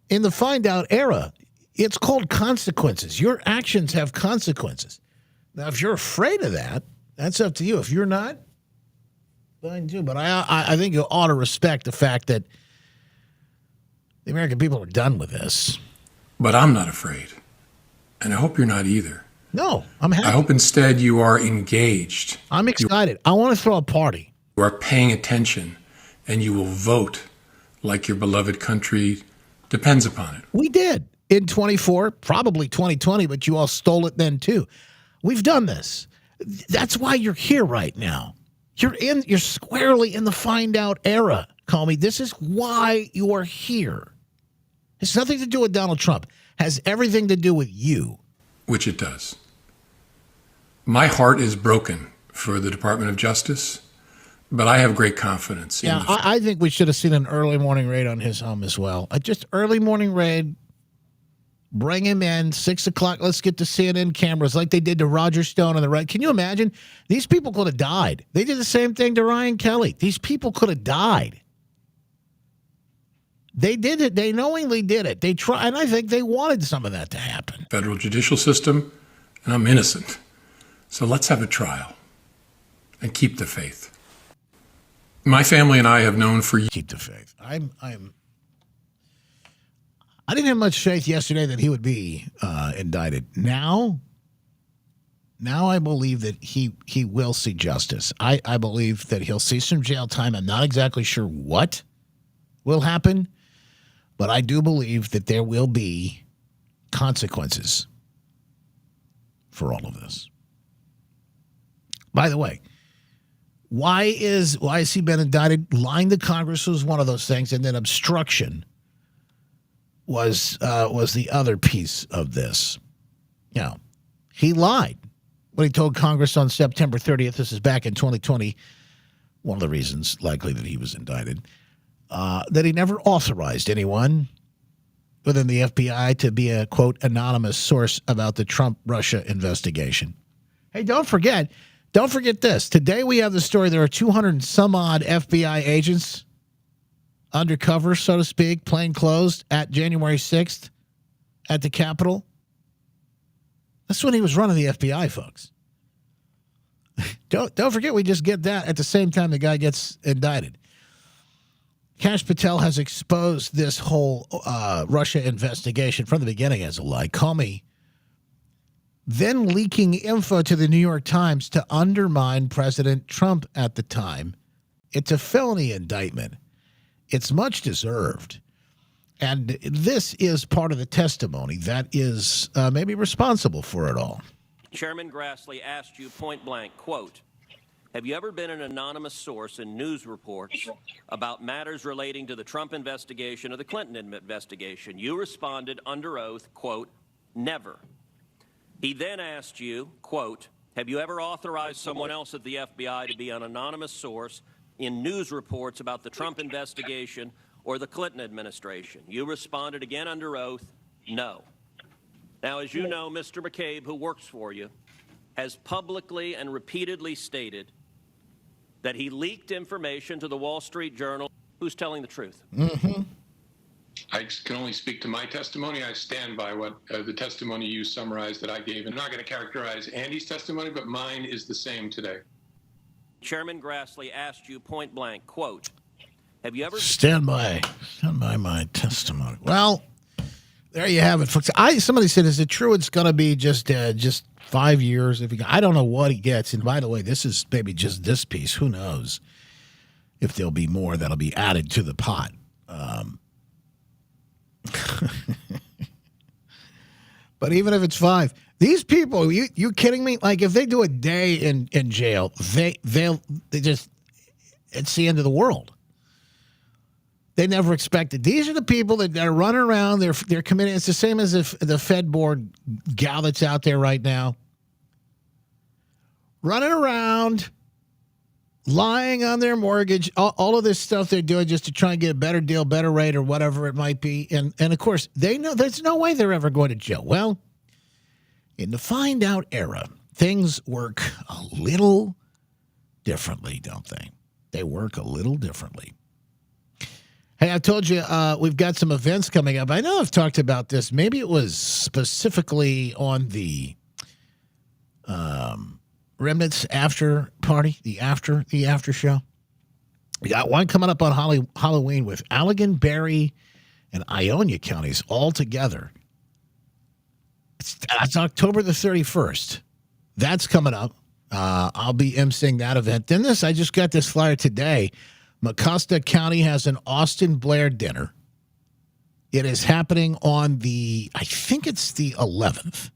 In the find out era, it's called consequences. Your actions have consequences. Now, if you're afraid of that, that's up to you. If you're not, fine too. But I think you ought to respect the fact that the American people are done with this. But I'm not afraid. And I hope you're not either. No, I'm happy. I hope instead you are engaged. I'm excited. I want to throw a party. You are paying attention, and you will vote like your beloved country depends upon it. We did. In 24, probably 2020, but you all stole it then too. We've done this. That's why you're here right now. You're squarely in the find out era, Comey. This is why you are here. It's nothing to do with Donald Trump. It has everything to do with you. Which it does. My heart is broken for the Department of Justice, but I have great confidence. I think we should have seen an early morning raid on his home as well. Just early morning raid. Bring him in, 6 o'clock. Let's get the CNN cameras like they did to Roger Stone on the right. Can you imagine? These people could have died. They did the same thing to Ryan Kelly. These people could have died. They did it. They knowingly did it. They tried, and I think they wanted some of that to happen. Federal judicial system, and I'm innocent. So let's have a trial and keep the faith. My family and I have known for years. Keep the faith. I didn't have much faith yesterday that he would be indicted. Now I believe that he will see justice. I believe that he'll see some jail time. I'm not exactly sure what will happen, but I do believe that there will be consequences for all of this. By the way, why has he been indicted? Lying to Congress was one of those things, and then obstruction was the other piece of this. He lied when he told Congress on September 30th, this is back in 2020, one of the reasons likely that he was indicted, that he never authorized anyone within the FBI to be a, quote, anonymous source about the Trump-Russia investigation. Hey, don't forget this. Today we have the story there are 200 and some odd FBI agents undercover, so to speak, plainclothes at January 6th at the Capitol. That's when he was running the FBI, folks. Don't forget we just get that at the same time the guy gets indicted. Kash Patel has exposed this whole Russia investigation from the beginning as a lie. Comey then leaking info to the New York Times to undermine President Trump at the time. It's a felony indictment. It's much deserved. And this is part of the testimony that is maybe responsible for it all. Chairman Grassley asked you point blank, quote, have you ever been an anonymous source in news reports about matters relating to the Trump investigation or the Clinton investigation? You responded under oath, quote, never. He then asked you, quote, have you ever authorized someone else at the FBI to be an anonymous source in news reports about the Trump investigation or the Clinton administration? You responded again under oath, no. Now, as you know, Mr. McCabe, who works for you, has publicly and repeatedly stated that he leaked information to the Wall Street Journal. Who's telling the truth? Mm-hmm. I can only speak to my testimony. I stand by what the testimony you summarized that I gave. I'm not going to characterize Andy's testimony, but mine is the same today. Chairman Grassley asked you point blank, quote, have you ever... Stand by my testimony. Well, there you have it, folks. Somebody said, is it true it's going to be just 5 years? I don't know what he gets. And by the way, this is maybe just this piece. Who knows if there'll be more that'll be added to the pot. But even if it's 5, these people, you kidding me? Like if they do a day in jail, they just, it's the end of the world. They never expected. These are the people that are running around. They're committing. It's the same as if the Fed board gal that's out there right now, running around, lying on their mortgage, all of this stuff they're doing just to try and get a better deal, better rate, or whatever it might be. And of course, they know there's no way they're ever going to jail. Well, in the find out era, things work a little differently, don't they? They work a little differently. Hey, I told you we've got some events coming up. I know I've talked about this. Maybe it was specifically on the Remnants after party, the after show. We got one coming up on Halloween with Allegan, Berry, and Ionia counties all together. It's October the 31st. That's coming up. I'll be emceeing that event. Then I just got this flyer today. Mecosta County has an Austin Blair dinner. It is happening on I think it's the 11th.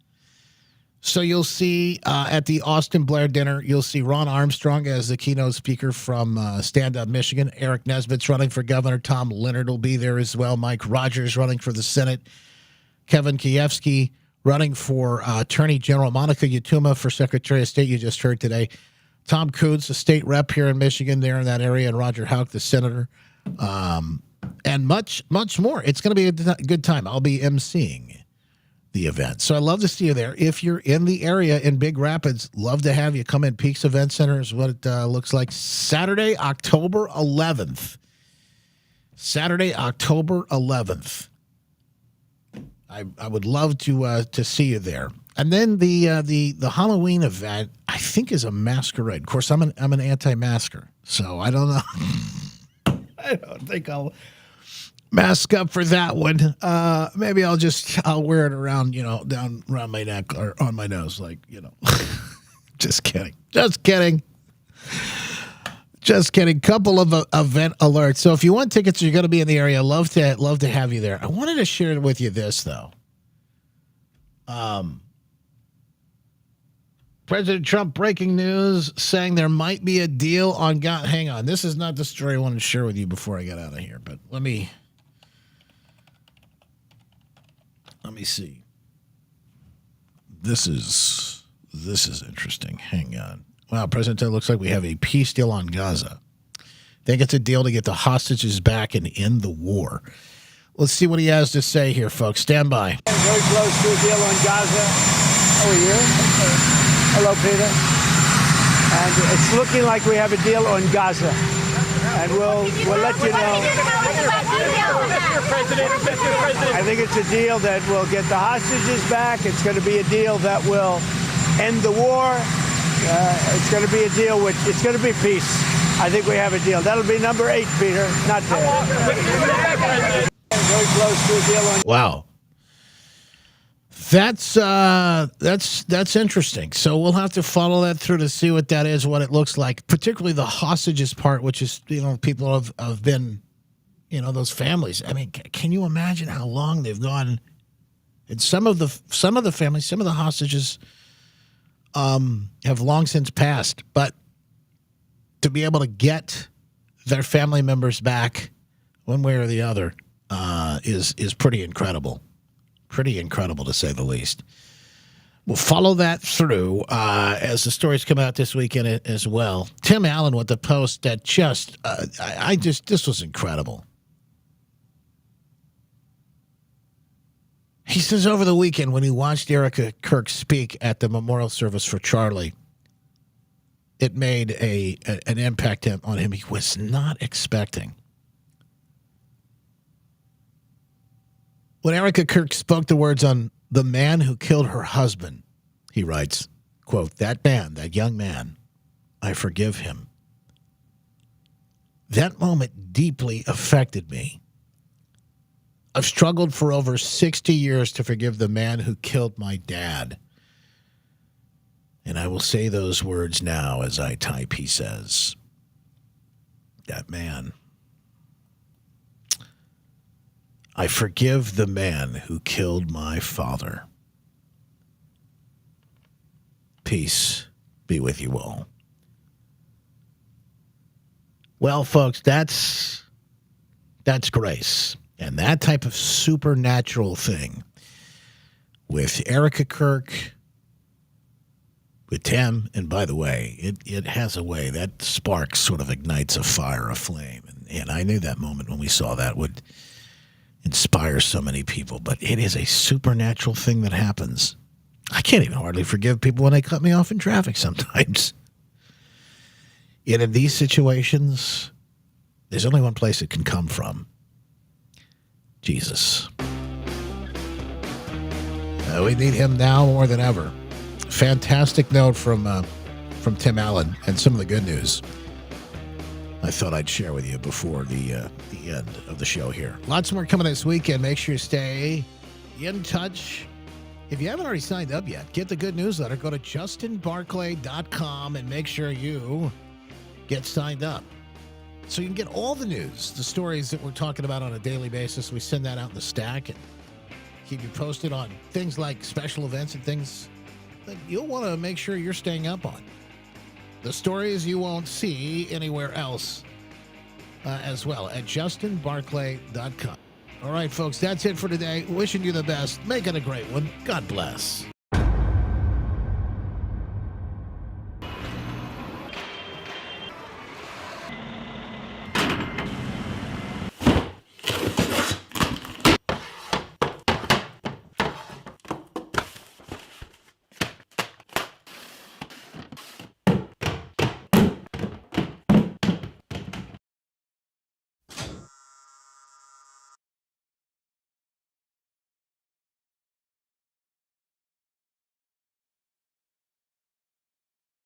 So you'll see at the Austin Blair dinner, you'll see Ron Armstrong as the keynote speaker from Stand Up Michigan. Eric Nesbitt's running for governor. Tom Leonard will be there as well. Mike Rogers running for the Senate. Kevin Kiefsky running for Attorney General. Monica Yatuma for Secretary of State, you just heard today. Tom Coons, the state rep here in Michigan, there in that area, and Roger Houck, the senator, and much, much more. It's going to be a good time. I'll be emceeing the event. So I'd love to see you there. If you're in the area in Big Rapids, love to have you come in. Peaks Event Center is what it looks like. Saturday, October 11th. Saturday, October 11th. I would love to see you there. And then the Halloween event, I think, is a masquerade. Of course, I'm an anti-masker, so I don't know. I don't think I'll mask up for that one. Maybe I'll wear it around, down around my neck or on my nose, like, Just kidding. Just kidding. Just kidding. Couple of event alerts. So if you want tickets, you're going to be in the area. Love to have you there. I wanted to share with you this though. President Trump breaking news saying there might be a deal on hang on. This is not the story I wanted to share with you before I got out of here, but let me see. This is interesting. Hang on. Wow, President, it looks like we have a peace deal on Gaza. Think it's a deal to get the hostages back and end the war. Let's see what he has to say here, folks. Stand by. Very close to a deal on Gaza. How are you? Hello, Peter. And it's looking like we have a deal on Gaza. And we'll let you know. I think it's a deal that will get the hostages back. It's going to be a deal that will end the war. It's going to be a deal it's going to be peace. I think we have a deal. That'll be number 8, Peter, not 10. Very close to a deal on. Wow. That's interesting. So we'll have to follow that through to see what that is, what it looks like, particularly the hostages part, which is, people have been, those families. I mean, can you imagine how long they've gone? And some of the families, some of the hostages have long since passed, but to be able to get their family members back one way or the other is pretty incredible. Pretty incredible, to say the least. We'll follow that through as the stories come out this weekend as well. Tim Allen with the Post that this was incredible. He says over the weekend when he watched Erica Kirk speak at the memorial service for Charlie, it made an impact on him he was not expecting. When Erica Kirk spoke the words on the man who killed her husband, he writes, quote, that young man, I forgive him. That moment deeply affected me. I've struggled for over 60 years to forgive the man who killed my dad. And I will say those words now as I type, he says. That man. I forgive the man who killed my father. Peace be with you all. Well, folks, that's That's grace. And that type of supernatural thing with Erica Kirk, with Tim, and by the way, it has a way, that spark sort of ignites a fire, a flame. And I knew that moment when we saw that would inspire so many people. But it is a supernatural thing that happens. I can't even hardly forgive people when they cut me off in traffic sometimes. Yet in these situations, there's only one place it can come from. Jesus. We need him now more than ever. Fantastic note from Tim Allen and some of the good news I thought I'd share with you before the end of the show here. Lots more coming this weekend. Make sure you stay in touch. If you haven't already signed up yet, get the good newsletter. Go to justinbarclay.com and make sure you get signed up. So you can get all the news, the stories that we're talking about on a daily basis. We send that out in the stack and keep you posted on things like special events and things that you'll want to make sure you're staying up on. The stories you won't see anywhere else as well at justinbarclay.com. All right, folks, that's it for today. Wishing you the best. Make it a great one. God bless.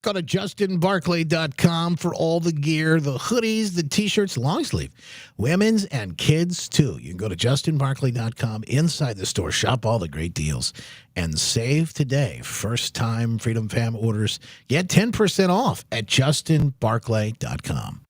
Go to justinbarclay.com for all the gear, the hoodies, the T-shirts, long sleeve, women's and kids too. You can go to justinbarclay.com inside the store, shop all the great deals, and save today. First time Freedom Fam orders, get 10% off at justinbarclay.com.